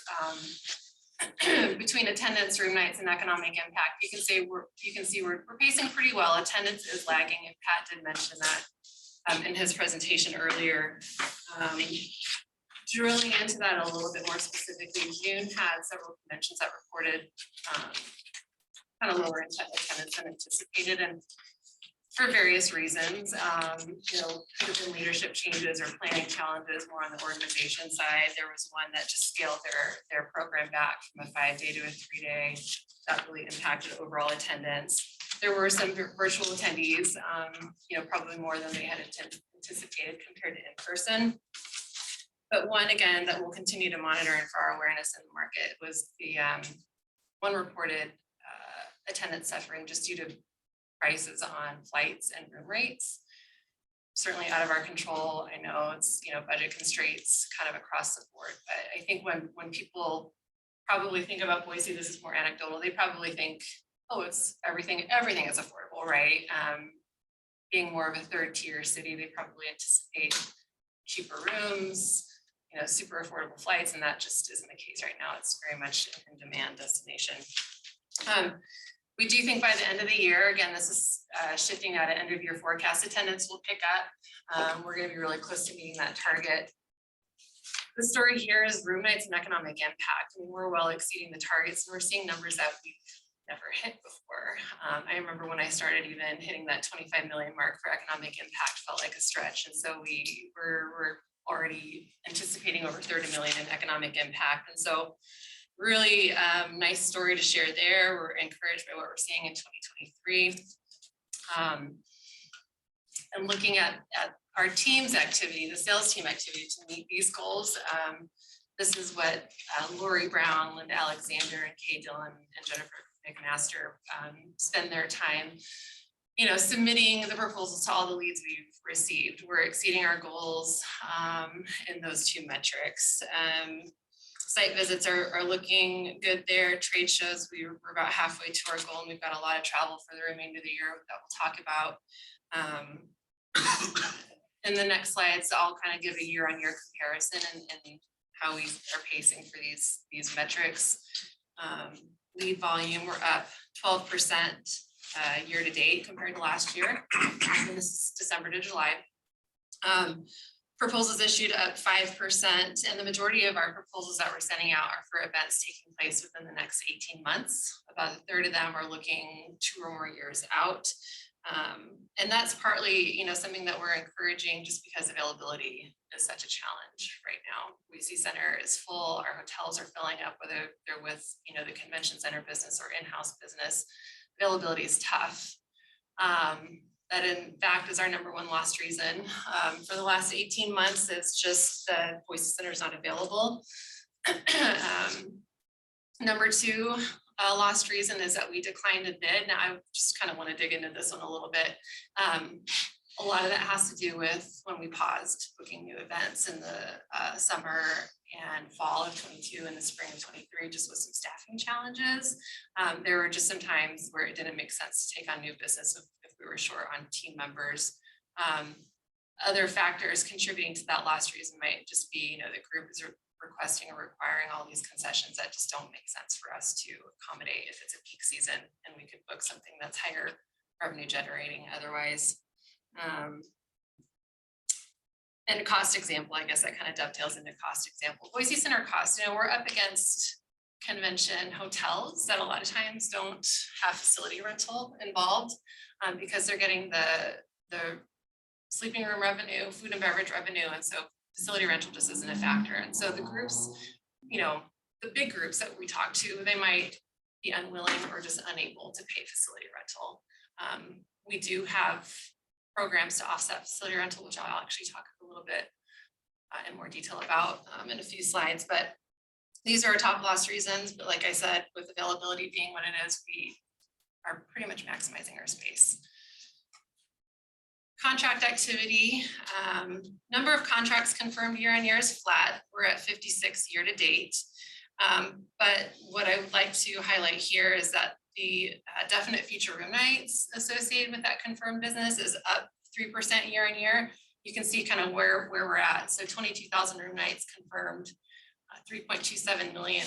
Between attendance, room nights, and economic impact, you can see we're pacing pretty well. Attendance is lagging, and Pat did mention that in his presentation earlier. Drilling into that a little bit more specifically, June had several conventions that reported kind of lower attendance than anticipated, and for various reasons, could have been leadership changes or planning challenges more on the organization side. There was one that just scaled their program back from a 5-day to a 3-day. That really impacted overall attendance. There were some virtual attendees, probably more than they had anticipated compared to in person. But one, again, that we'll continue to monitor and for our awareness in the market was the one reported attendance suffering just due to prices on flights and room rates. Certainly out of our control. I know it's, budget constraints kind of across the board, but I think when people probably think about Boise, this is more anecdotal, they probably think, oh, it's everything is affordable, right? Being more of a third tier city, they probably anticipate cheaper rooms, super affordable flights, and that just isn't the case right now. It's very much an in-demand destination. We do think by the end of the year, again, this is shifting out at end of year forecast, attendance will pick up. We're going to be really close to meeting that target. The story here is room nights and economic impact. I mean, we're well exceeding the targets, and we're seeing numbers that we've never hit before. I remember when I started, even hitting that 25 million mark for economic impact felt like a stretch. And so we're already anticipating over 30 million in economic impact. And so really nice story to share there. We're encouraged by what we're seeing in 2023. And looking at our team's activity, the sales team activity to meet these goals. This is what Lori Brown, Linda Alexander, and Kay Dillon and Jennifer McMaster spend their time, submitting the proposals to all the leads we've received. We're exceeding our goals in those two metrics. Site visits are looking good there. Trade shows, we're about halfway to our goal, and we've got a lot of travel for the remainder of the year that we'll talk about. In the next slides, I'll kind of give a year-on-year comparison and how we are pacing for these metrics. Lead volume, we're up 12% year to date compared to last year. And this is December to July. Proposals issued up 5%, and the majority of our proposals that we're sending out are for events taking place within the next 18 months. About a third of them are looking 2 or more years out. And that's partly, something that we're encouraging just because availability is such a challenge right now. Boise Center is full, our hotels are filling up, whether they're with, the convention center business or in-house business. Availability is tough. That in fact is our #1 lost reason. For the last 18 months, it's just that Boise Center is not available. #2 lost reason is that we declined a bid. Now I just kind of want to dig into this one a little bit. A lot of that has to do with when we paused booking new events in the summer and fall of 22 and the spring of 23, just with some staffing challenges. There were just some times where it didn't make sense to take on new business if we were short on team members. Other factors contributing to that last reason might just be, the group is requesting or requiring all these concessions that just don't make sense for us to accommodate if it's a peak season and we could book something that's higher revenue generating otherwise. And a cost example, I guess that kind of dovetails into cost example. Boise Center cost, we're up against convention hotels that a lot of times don't have facility rental involved because they're getting the sleeping room revenue, food and beverage revenue, and so facility rental just isn't a factor. And so the groups, the big groups that we talk to, they might be unwilling or just unable to pay facility rental. We do have programs to offset facility rental, which I'll actually talk a little bit in more detail about in a few slides, but these are our top loss reasons. But like I said, with availability being what it is, we are pretty much maximizing our space. Contract activity, number of contracts confirmed year on year is flat. We're at 56 year to date. But what I would like to highlight here is that the definite future room nights associated with that confirmed business is up 3% year on year. You can see kind of where we're at. So 22,000 room nights confirmed, 3.27 million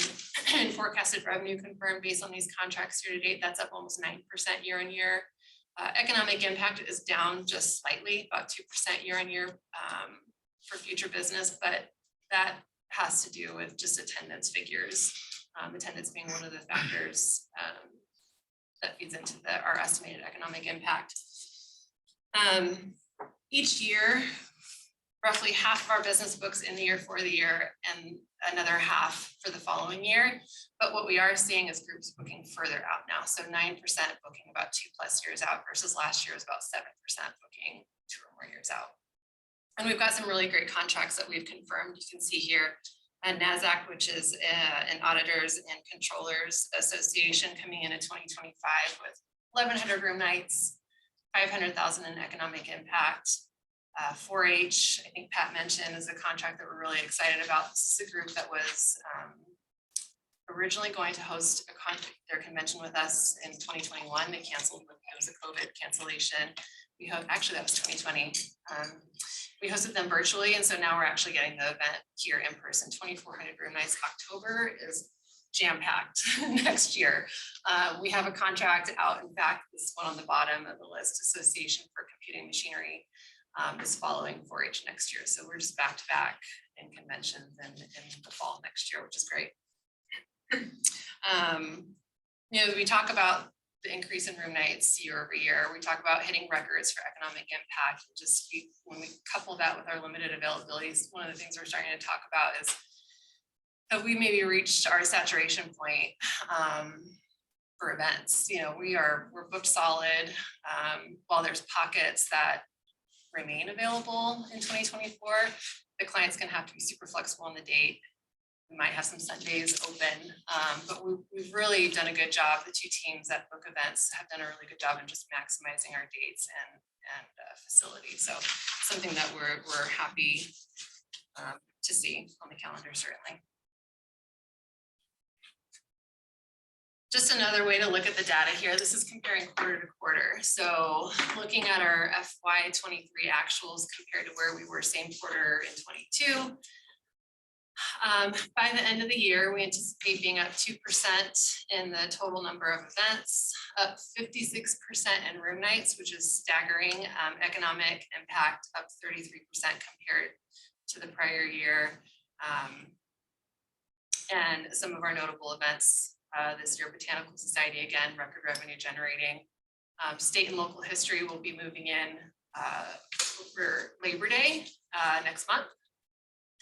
in forecasted revenue confirmed based on these contracts year to date. That's up almost 9% year on year. Economic impact is down just slightly, about 2% year on year for future business, but that has to do with just attendance figures. Attendance being one of the factors that feeds into our estimated economic impact. Each year, roughly half of our business books in the year for the year and another half for the following year. But what we are seeing is groups booking further out now. So 9% booking about 2+ years out versus last year was about 7% booking 2 or more years out. And we've got some really great contracts that we've confirmed. You can see here and NASDAQ, which is an Auditors and Controllers Association, coming in 2025 with 1,100 room nights, 500,000 in economic impact. 4-H, I think Pat mentioned, is a contract that we're really excited about. This is a group that was originally going to host their convention with us in 2021. They canceled, it was a COVID cancellation. Actually, that was 2020. We hosted them virtually, and so now we're actually getting the event here in person. 2,400 room nights. October is jam-packed next year. We have a contract out, in fact, this one on the bottom of the list, Association for Computing Machinery, is following 4-H next year. So we're just back to back in conventions in the fall next year, which is great. We talk about the increase in room nights year over year. We talk about hitting records for economic impact. When we couple that with our limited availabilities, one of the things we're starting to talk about is have we maybe reached our saturation point for events. We're booked solid. While there's pockets that remain available in 2024, the client's gonna have to be super flexible on the date. We might have some Sundays open, but we've really done a good job. The two teams that book events have done a really good job in just maximizing our dates and facilities. So something that we're happy to see on the calendar, certainly. Just another way to look at the data here. This is comparing quarter to quarter. So looking at our FY23 actuals compared to where we were same quarter in 22. By the end of the year, we anticipate being up 2% in the total number of events, up 56% in room nights, which is staggering. Economic impact up 33% compared to the prior year. And some of our notable events this year, Botanical Society, again, record revenue generating. State and local history will be moving in for Labor Day next month.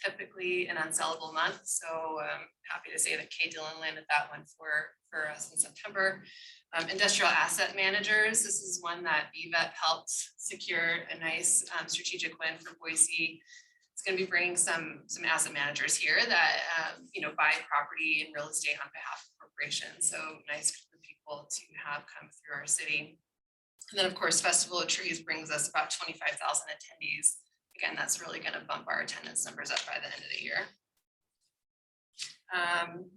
Typically an unsellable month, so happy to say that Kay Dillon landed that one for us in September. Industrial asset managers, this is one that BVEP helped secure a nice strategic win for Boise. It's going to be bringing some asset managers here that buy property and real estate on behalf of corporations. So nice for people to have come through our city. And then of course, Festival of Trees brings us about 25,000 attendees. Again, that's really going to bump our attendance numbers up by the end of the year. And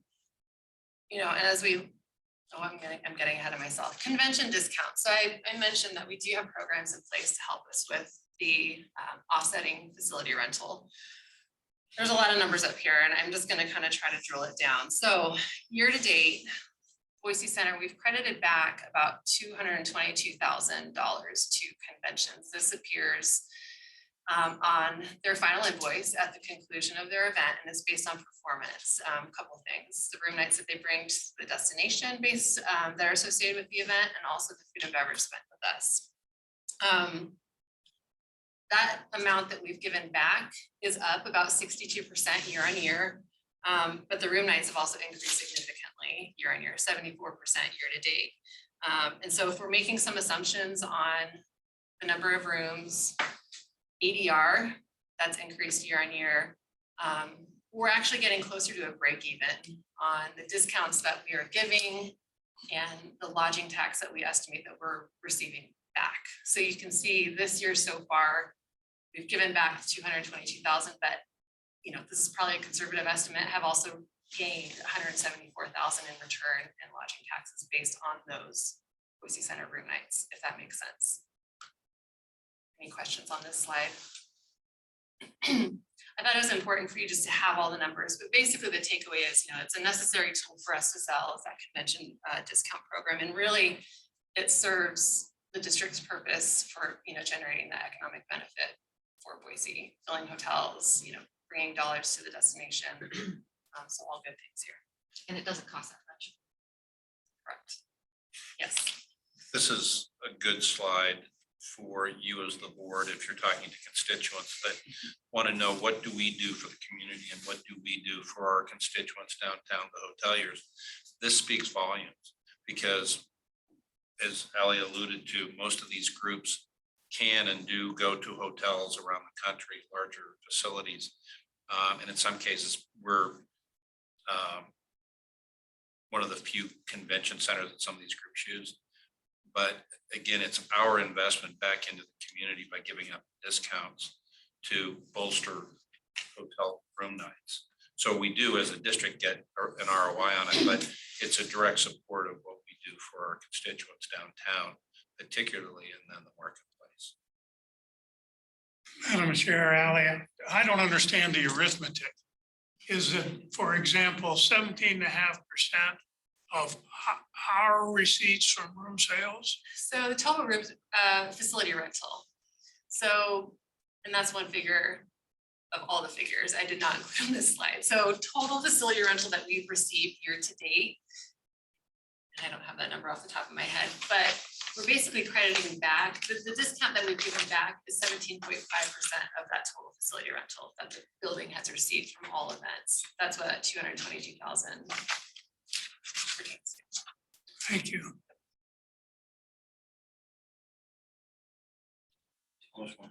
as I'm getting ahead of myself. Convention discounts. So I mentioned that we do have programs in place to help us with the offsetting facility rental. There's a lot of numbers up here, and I'm just going to kind of try to drill it down. So year to date, Boise Center, we've credited back about $222,000 to conventions. This appears on their final invoice at the conclusion of their event, and it's based on performance. A couple things: the room nights that they bring to the destination based that are associated with the event, and also the food and beverage spent with us. That amount that we've given back is up about 62% year on year, but the room nights have also increased significantly year on year, 74% year to date. And so if we're making some assumptions on the number of rooms, ADR, that's increased year on year, we're actually getting closer to a break even on the discounts that we are giving and the lodging tax that we estimate that we're receiving back. So you can see this year so far, we've given back 222,000, but this is probably a conservative estimate, have also gained 174,000 in return and lodging taxes based on those Boise Center room nights, if that makes sense. Any questions on this slide? I thought it was important for you just to have all the numbers, but basically the takeaway is, it's a necessary tool for us to sell as that convention discount program, and really it serves the district's purpose for generating that economic benefit for Boise, filling hotels, bringing dollars to the destination. So all good things here. And it doesn't cost that much. Correct. Yes. This is a good slide for you as the board if you're talking to constituents that want to know, what do we do for the community and what do we do for our constituents downtown, the hoteliers. This speaks volumes because, as Ali alluded to, most of these groups can and do go to hotels around the country, larger facilities. And in some cases, we're one of the few convention centers that some of these groups use. But again, it's our investment back into the community by giving up discounts to bolster hotel room nights. So we do as a district get an ROI on it, but it's a direct support of what we do for our constituents downtown, particularly in the marketplace. Madam Chair, Ally, I don't understand the arithmetic. Is it, for example, 17.5% of our receipts from room sales? So the total rooms, facility rental. So, and that's one figure of all the figures I did not include on this slide. So total facility rental that we've received year to date. And I don't have that number off the top of my head, but we're basically crediting back, the discount that we've given back is 17.5% of that total facility rental that the building has received from all events. That's what 222,000. Thank you. Almost 1.3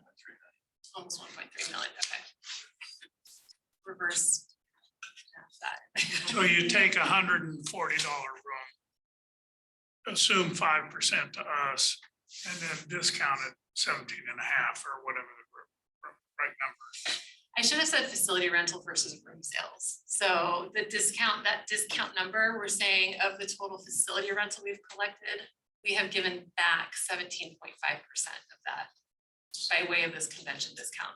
Almost 1.3 million, okay. Reverse. That. So you take $140 room, assume 5% to us, and then discount it 17.5 or whatever the right number is. I should have said facility rental versus room sales. So the discount, that discount number, we're saying of the total facility rental we've collected, we have given back 17.5% of that by way of this convention discount.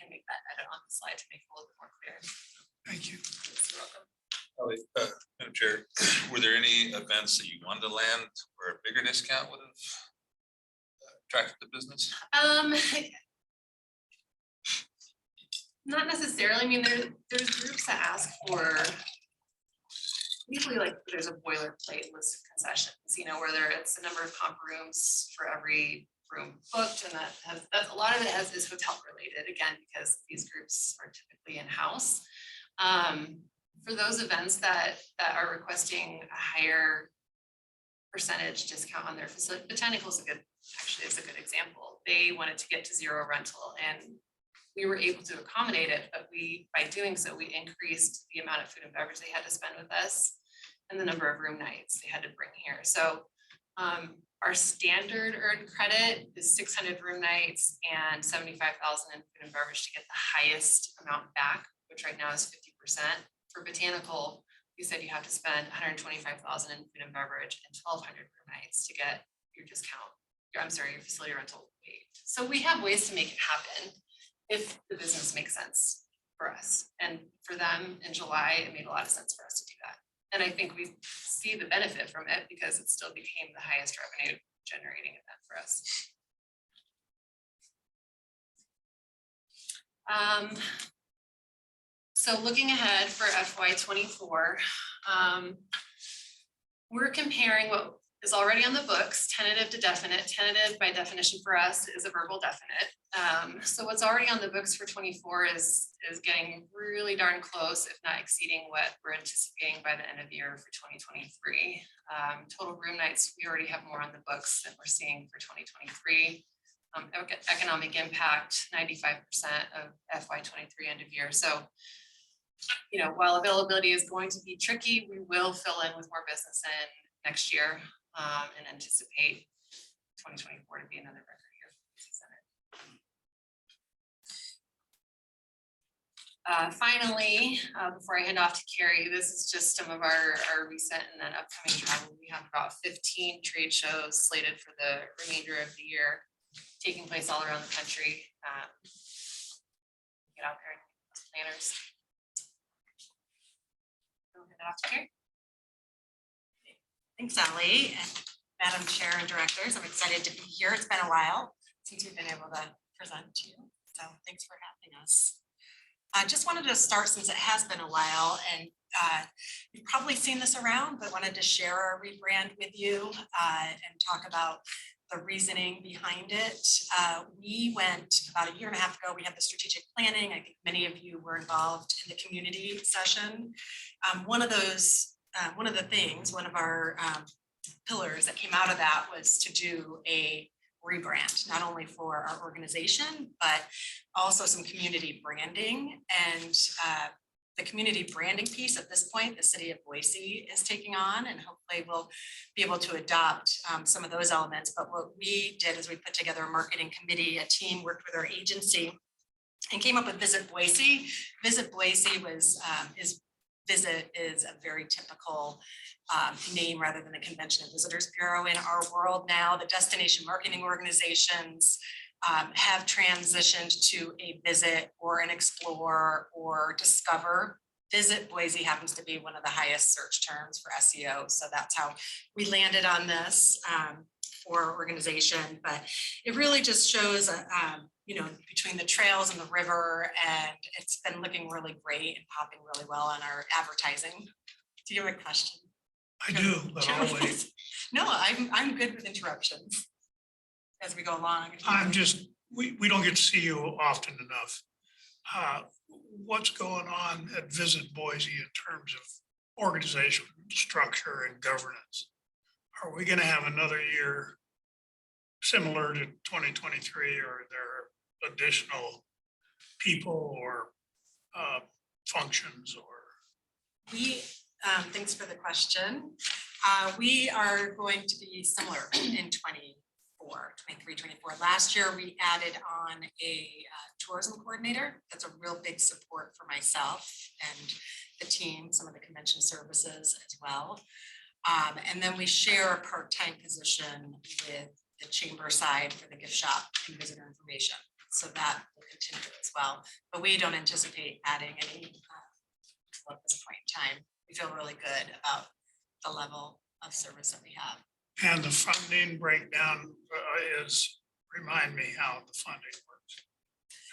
Can make that edit on the slide to make it a little bit more clear. Thank you. You're welcome. Madam Chair, were there any events that you wanted to land where a bigger discount would have attracted the business? Not necessarily. I mean, there's groups that ask for usually like there's a boilerplate list of concessions, you know, whether it's the number of comp rooms for every room booked, and that's a lot of it is hotel related, again, because these groups are typically in-house. For those events that are requesting a higher percentage discount on their facility, Botanical is a good example. They wanted to get to zero rental, and we were able to accommodate it, but by doing so, we increased the amount of food and beverage they had to spend with us and the number of room nights they had to bring here. So our standard earned credit is 600 room nights and 75,000 in food and beverage to get the highest amount back, which right now is 50%. For Botanical, you said you have to spend 125,000 in food and beverage and 1,200 room nights to get your discount, your facility rental waived. So we have ways to make it happen if the business makes sense for us. And for them in July, it made a lot of sense for us to do that. And I think we see the benefit from it because it still became the highest revenue generating event for us. So looking ahead for FY24, we're comparing what is already on the books, tentative to definite. Tentative by definition for us is a verbal definite. So what's already on the books for 24 is getting really darn close, if not exceeding what we're anticipating by the end of the year for 2023. Total room nights, we already have more on the books than we're seeing for 2023. Economic impact, 95% of FY23 end of year. So, you know, while availability is going to be tricky, we will fill in with more business in next year and anticipate 2024 to be another record year for the Center. Finally, before I hand off to Carrie, this is just some of our recent and then upcoming travel. We have about 15 trade shows slated for the remainder of the year, taking place all around the country. Get out there and planners. Thanks, Ally, and Madam Chair and Directors. I'm excited to be here. It's been a while since we've been able to present to you, so thanks for having us. I just wanted to start, since it has been a while, and you've probably seen this around, but wanted to share our rebrand with you and talk about the reasoning behind it. We went about 1.5 years ago, we had the strategic planning. I think many of you were involved in the community session. One of our pillars that came out of that was to do a rebrand, not only for our organization, but also some community branding. And the community branding piece at this point, the city of Boise is taking on, and hopefully we'll be able to adopt some of those elements. But what we did is we put together a marketing committee, a team worked with our agency and came up with Visit Boise. Visit Boise was, Visit is a very typical name rather than the Convention and Visitors Bureau in our world now. The destination marketing organizations have transitioned to a visit or an explore or discover. Visit Boise happens to be one of the highest search terms for SEO. So that's how we landed on this for our organization. But it really just shows, you know, between the trails and the river, and it's been looking really great and popping really well on our advertising. Do you have a question? I do, but I'll wait. No, I'm good with interruptions as we go along. I'm just, we don't get to see you often enough. What's going on at Visit Boise in terms of organizational structure and governance? Are we gonna have another year similar to 2023, or are there additional people or functions or? We, thanks for the question. We are going to be similar in 24. Last year, we added on a tourism coordinator. That's a real big support for myself and the team, some of the convention services as well. And then we share a part-time position with the chamber side for the gift shop and visitor information. So that will continue as well. But we don't anticipate adding any at this point in time. We feel really good about the level of service that we have. And the funding breakdown is, remind me how the funding works.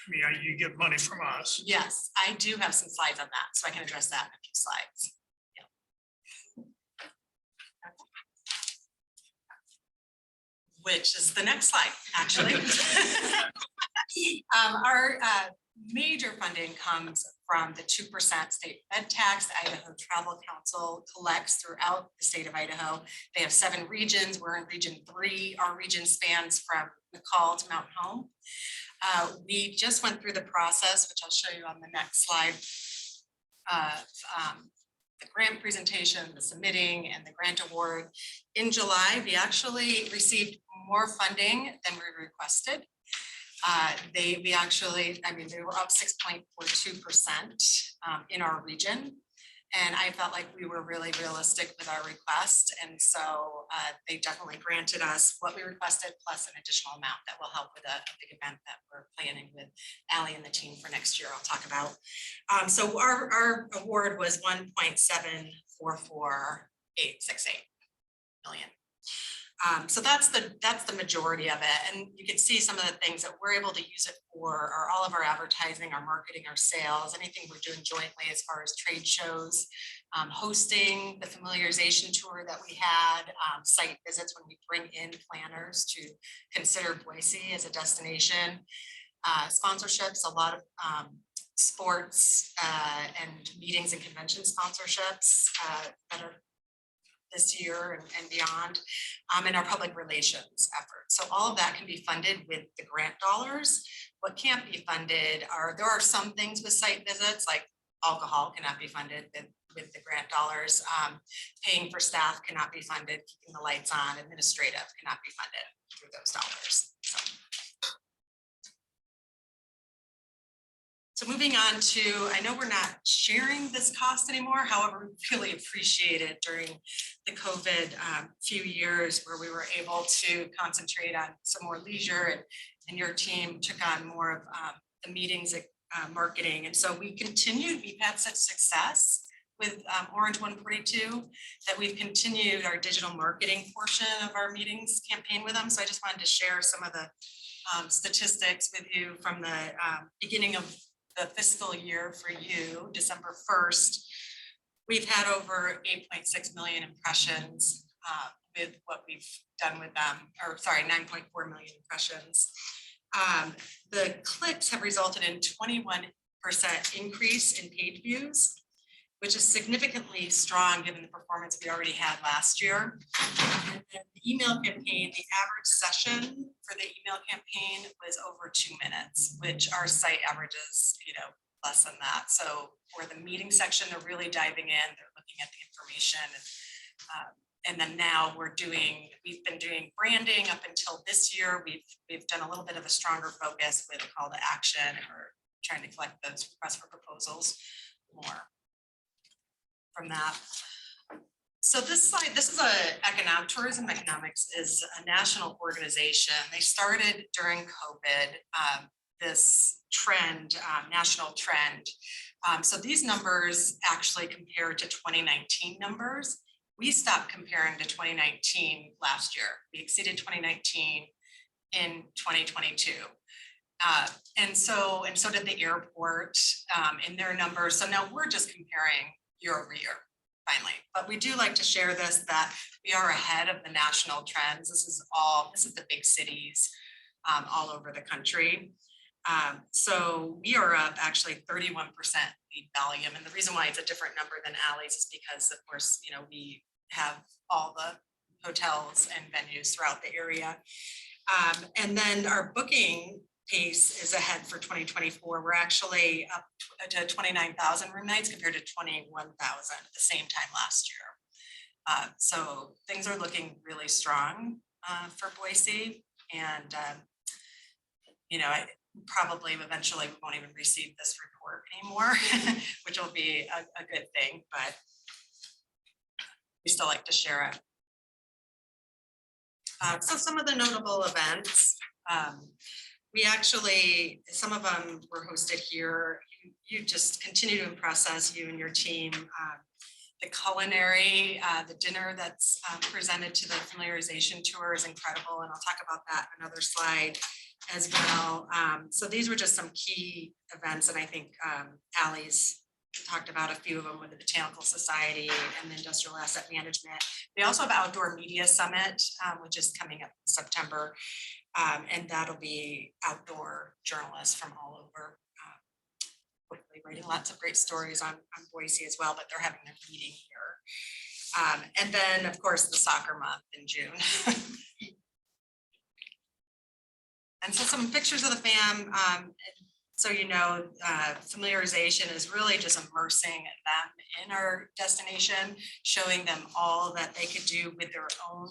I mean, you get money from us. Yes, I do have some slides on that, so I can address that in a few slides. Which is the next slide, actually. Our major funding comes from the 2% state fed tax. The Idaho Travel Council collects throughout the state of Idaho. They have 7 regions. We're in region 3. Our region spans from McCall to Mountain Home. We just went through the process, which I'll show you on the next slide, the grant presentation, the submitting, and the grant award. In July, we actually received more funding than we requested. We actually, I mean, they were up 6.42% in our region. And I felt like we were really realistic with our request. And so they definitely granted us what we requested plus an additional amount that will help with a big event that we're planning with Allie and the team for next year. I'll talk about. So our award was 1.744868 million. So that's the majority of it. And you can see some of the things that we're able to use it for are all of our advertising, our marketing, our sales, anything we're doing jointly as far as trade shows, hosting the familiarization tour that we had, site visits when we bring in planners to consider Boise as a destination, sponsorships, a lot of sports and meetings and convention sponsorships that are this year and beyond, and our public relations efforts. So all of that can be funded with the grant dollars. What can't be funded there are some things with site visits, like alcohol cannot be funded with the grant dollars. Paying for staff cannot be funded, keeping the lights on, administrative cannot be funded through those dollars. So moving on to, I know we're not sharing this cost anymore, however, we really appreciate it during the COVID few years where we were able to concentrate on some more leisure and your team took on more of the meetings, marketing. And so we've had such success with Orange 142 that we've continued our digital marketing portion of our meetings campaign with them. So I just wanted to share some of the statistics with you from the beginning of the fiscal year for you, December 1st, we've had over 8.6 million impressions with what we've done with them, or sorry, 9.4 million impressions. The clicks have resulted in 21% increase in page views, which is significantly strong given the performance we already had last year. And then the email campaign, the average session for the email campaign was over 2 minutes, which our site averages, less than that. So for the meeting section, they're really diving in, they're looking at the information. And then now we've been doing branding up until this year. We've done a little bit of a stronger focus with a call to action, or trying to collect those requests for proposals more from that. So this slide, this is Tourism Economics is a national organization. They started during COVID, this trend, national trend. So these numbers actually compare to 2019 numbers. We stopped comparing to 2019 last year. We exceeded 2019 in 2022. And so did the airport in their numbers. So now we're just comparing year over year, finally. But we do like to share this, that we are ahead of the national trends. This is the big cities all over the country. So we are up actually 31% lead volume. And the reason why it's a different number than Allie's is because, of course, we have all the hotels and venues throughout the area. And then our booking pace is ahead for 2024. We're actually up to 29,000 room nights compared to 21,000 at the same time last year. So things are looking really strong for Boise. And, I probably eventually we won't even receive this report anymore, which will be a good thing, but we still like to share it. So some of the notable events, we actually, some of them were hosted here. You just continue to impress us, you and your team. The culinary, the dinner that's presented to the familiarization tour is incredible, and I'll talk about that in another slide as well. So these were just some key events, and I think Allie's talked about a few of them with the Botanical Society and the Industrial Asset Management. We also have Outdoor Media Summit, which is coming up in September, and that'll be outdoor journalists from all over, quickly writing lots of great stories on Boise as well, but they're having a meeting here. And then, of course, the soccer month in June. And so some pictures of the fam. So, familiarization is really just immersing them in our destination, showing them all that they could do with their own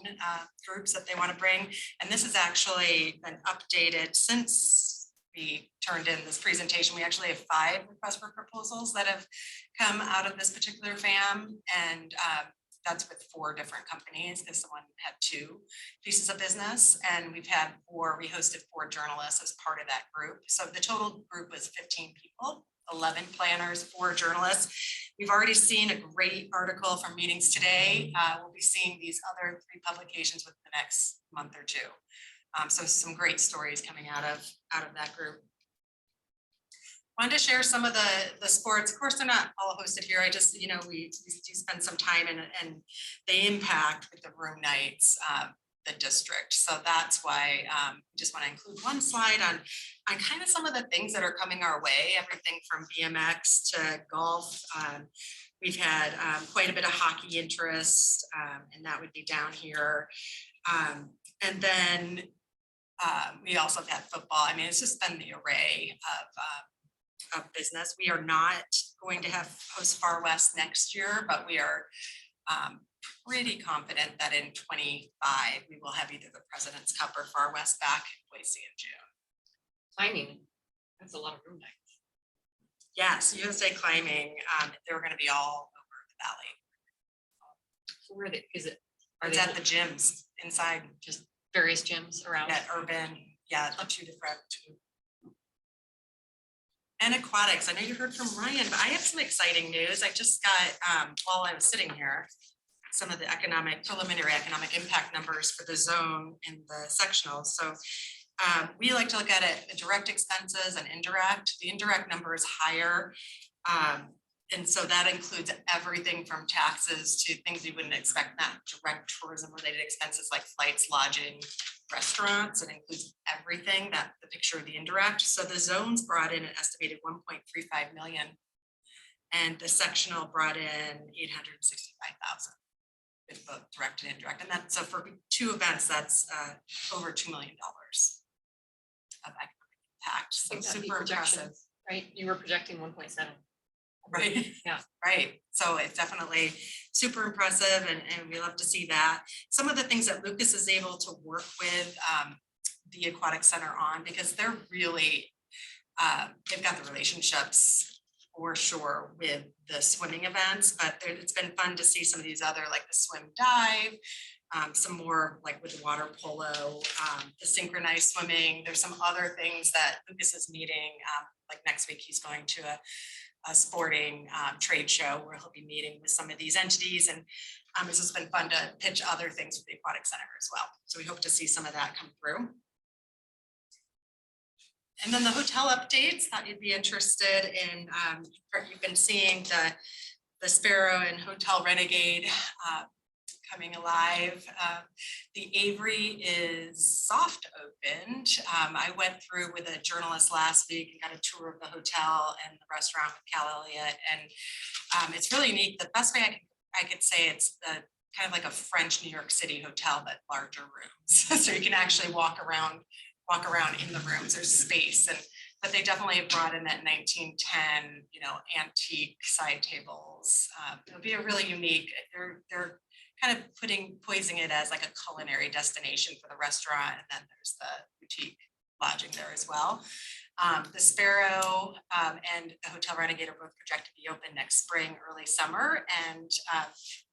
groups that they want to bring. And this has actually been updated since we turned in this presentation. We actually have 5 requests for proposals that have come out of this particular fam. And that's with 4 different companies, because someone had 2 pieces of business, and we hosted 4 journalists as part of that group. So the total group was 15 people, 11 planners, 4 journalists. We've already seen a great article from Meetings Today. We'll be seeing these other 3 publications within the next month or 2. So some great stories coming out of that group. Wanted to share some of the sports. Of course, they're not all hosted here. I just, we do spend some time and they impact with the room nights, the district. So that's why we just want to include one slide on kind of some of the things that are coming our way, everything from BMX to golf. We've had quite a bit of hockey interest, and that would be down here. And then we also have had football. I mean, it's just been the array of business. We are not going to host Far West next year, but we are pretty confident that in 25 we will have either the President's Cup or Far West back in Boise in June. Climbing, that's a lot of room nights. Yes, USA Climbing. They were going to be all over the valley. So where are they? It's at the gyms inside, Just various gyms around? at Urban. Yeah, 2 different. And aquatics. I know you heard from Ryan, but I have some exciting news. I just got, while I was sitting here, some of the preliminary economic impact numbers for the zone and the sectional. So we like to look at it, the direct expenses and indirect. The indirect number is higher. And so that includes everything from taxes to things you wouldn't expect, not direct tourism related expenses like flights, lodging, restaurants. It includes everything, the picture of the indirect. So the zones brought in an estimated 1.35 million. And the sectional brought in $865,000. With both direct and indirect, and that's, so for 2 events, that's over $2 million of economic impact, so think that'd be super projection. impressive. Right, you were projecting 1.7. Right. Yeah. Right, so it's definitely super impressive and we love to see that. Some of the things that Lucas is able to work with the Aquatic Center on, because they're really, they've got the relationships for sure with the swimming events, but it's been fun to see some of these other, like the swim dive, some more like with the water polo, the synchronized swimming. There's some other things that Lucas is meeting, like next week he's going to a sporting trade show where he'll be meeting with some of these entities, and it's just been fun to pitch other things for the Aquatic Center as well. So we hope to see some of that come through. And then the hotel updates, thought you'd be interested in, you've been seeing the Sparrow and Hotel Renegade coming alive. The Avery is soft opened. I went through with a journalist last week and got a tour of the hotel and the restaurant with Cal Elliott, and it's really neat. The best way I could say it's the kind of like a French New York City hotel, but larger rooms. So you can actually walk around in the rooms, there's space, but they definitely have brought in that 1910, antique side tables. It'll be a really unique, they're kind of poising it as like a culinary destination for the restaurant, and then there's the boutique lodging there as well. The Sparrow and the Hotel Renegade are both projected to be open next spring, early summer, and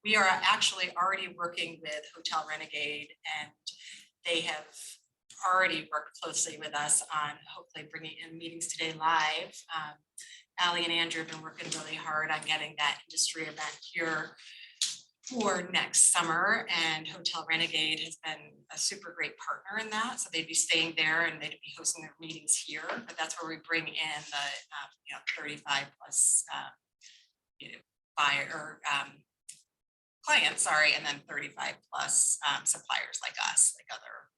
we are actually already working with Hotel Renegade, and they have already worked closely with us on hopefully bringing in Meetings Today live. Allie and Andrew have been working really hard on getting that industry event here for next summer, and Hotel Renegade has been a super great partner in that. So they'd be staying there and they'd be hosting their meetings here, but that's where we bring in the 35 plus clients, and then 35 plus suppliers like us, like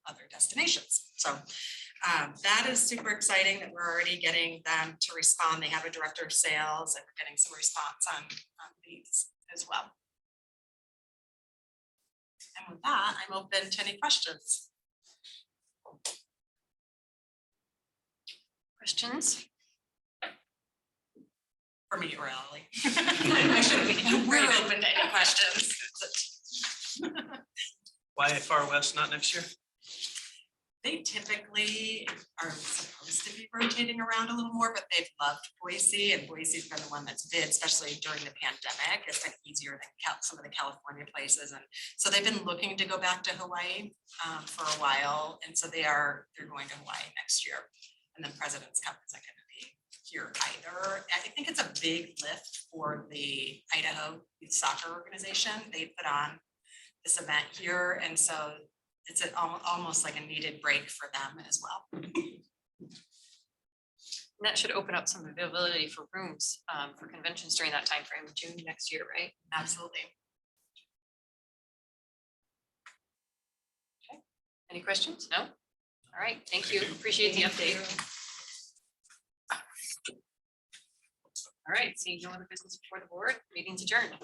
other destinations. So that is super exciting that we're already getting them to respond. They have a director of sales and we're getting some response on these as well. And with that, I'm open to any questions. Questions? For me or Ellie. Actually, we're open to any questions. Why Far West not next year? They typically are supposed to be rotating around a little more, but they've loved Boise, and Boise's been the one that's bid, especially during the pandemic. It's been easier than some of the California places, and so they've been looking to go back to Hawaii for a while, and so they're going to Hawaii next year. And then President's Cup isn't going to be here either. I think it's a big lift for the Idaho Youth Soccer Organization. They put on this event here, and so it's almost like a needed break for them as well. And that should open up some availability for rooms for conventions during that time frame, June next year, right? Absolutely. Okay. Any questions? No? All right, thank you. Appreciate the update. All right, seeing no other business before the board, meeting's adjourned.